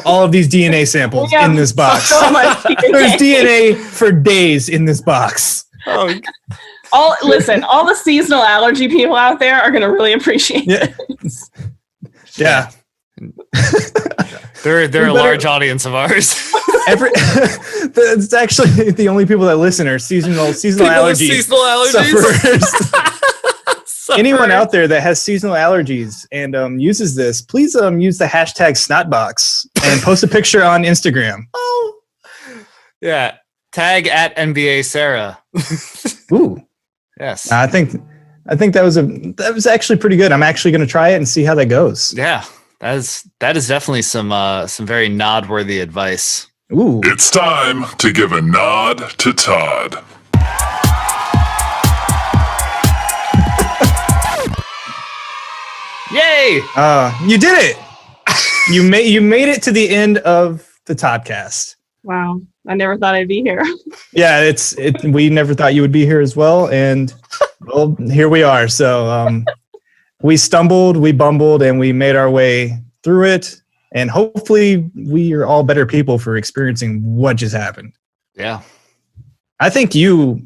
all of these DNA samples in this box.
So much DNA.
There's DNA for days in this box.
Oh.
All the seasonal allergy people out there are going to really appreciate it.
Yeah.
They're a large audience of ours.
It's actually the only people that listen are seasonal allergies. Sufferers. Anyone out there that has seasonal allergies and uses this, please use the hashtag snotbox and post a picture on Instagram.
Oh. Yeah. Tag at NBA Sarah.
Ooh.
Yes.
I think that was actually pretty good. I'm actually going to try it and see how that goes.
Yeah. That is definitely some very nod-worthy advice.
Ooh.
It's time to give a nod to Todd.
Yay!
You did it. You made it to the end of the Toddcast.
Wow. I never thought I'd be here.
Yeah, we never thought you would be here as well, and well, here we are. So we stumbled, we bumbled, and we made our way through it, and hopefully we are all better people for experiencing what just happened.
Yeah.
I think you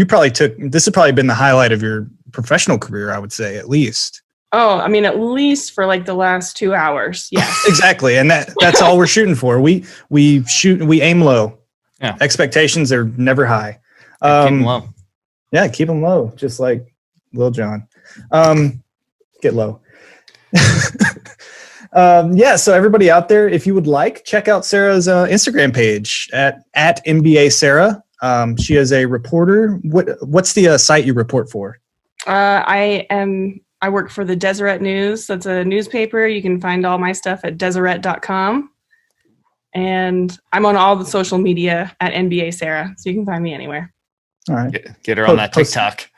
probably this has probably been the highlight of your professional career, I would say, at least.
Oh, I mean, at least for like the last 2 hours. Yes.
Exactly. And that's all we're shooting for. We aim low.
Yeah.
Expectations are never high.
Keep them low.
Yeah, keep them low, just like Lil Jon. Get low. Yeah, so everybody out there, if you would like, check out Sarah's Instagram page at NBA Sarah. She is a reporter. What's the site you report for?
I am I work for the Deseret News. That's a newspaper. You can find all my stuff at deseret.com. And I'm on all the social media at NBA Sarah, so you can find me anywhere.
All right.
Get her on that TikTok.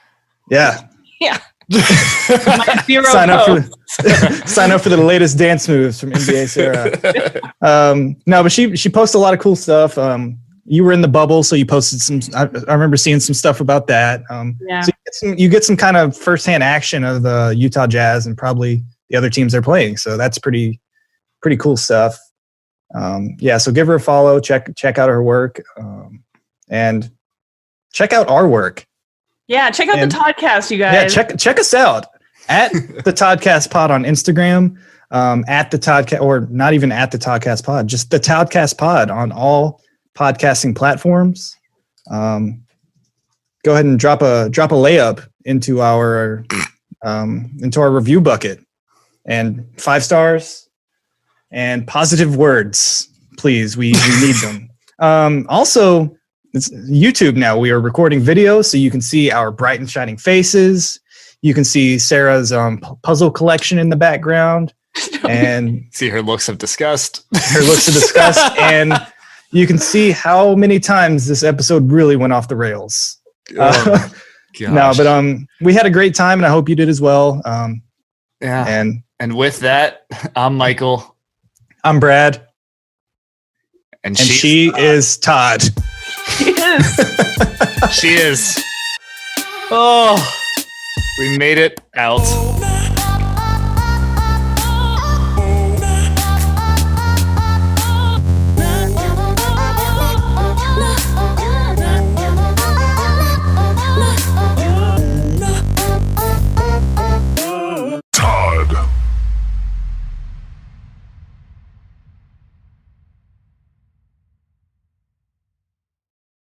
Yeah.
Yeah.
Sign up for the latest dance moves from NBA Sarah. No, but she posts a lot of cool stuff. You were in the bubble, so you posted some. I remember seeing some stuff about that. So you get some kind of firsthand action of the Utah Jazz and probably the other teams they're playing. So that's pretty cool stuff. So give her a follow. Check out her work, and check out our work.
Yeah, check out the Toddcast, you guys.
Yeah, check us out at the Toddcast Pod on Instagram. At the Toddcast, or not even at the Toddcast Pod, just the Toddcast Pod on all podcasting platforms. Go ahead and drop a layup into our review bucket, and 5 stars and positive words, please. We need them. Also, it's YouTube now. We are recording videos, so you can see our bright and shining faces. You can see Sarah's puzzle collection in the background, and
see her looks of disgust.
And you can see how many times this episode really went off the rails. No, but we had a great time, and I hope you did as well. And
with that, I'm Michael.
I'm Brad.
And
she is Todd.
She is.
She is. Oh, we made it out.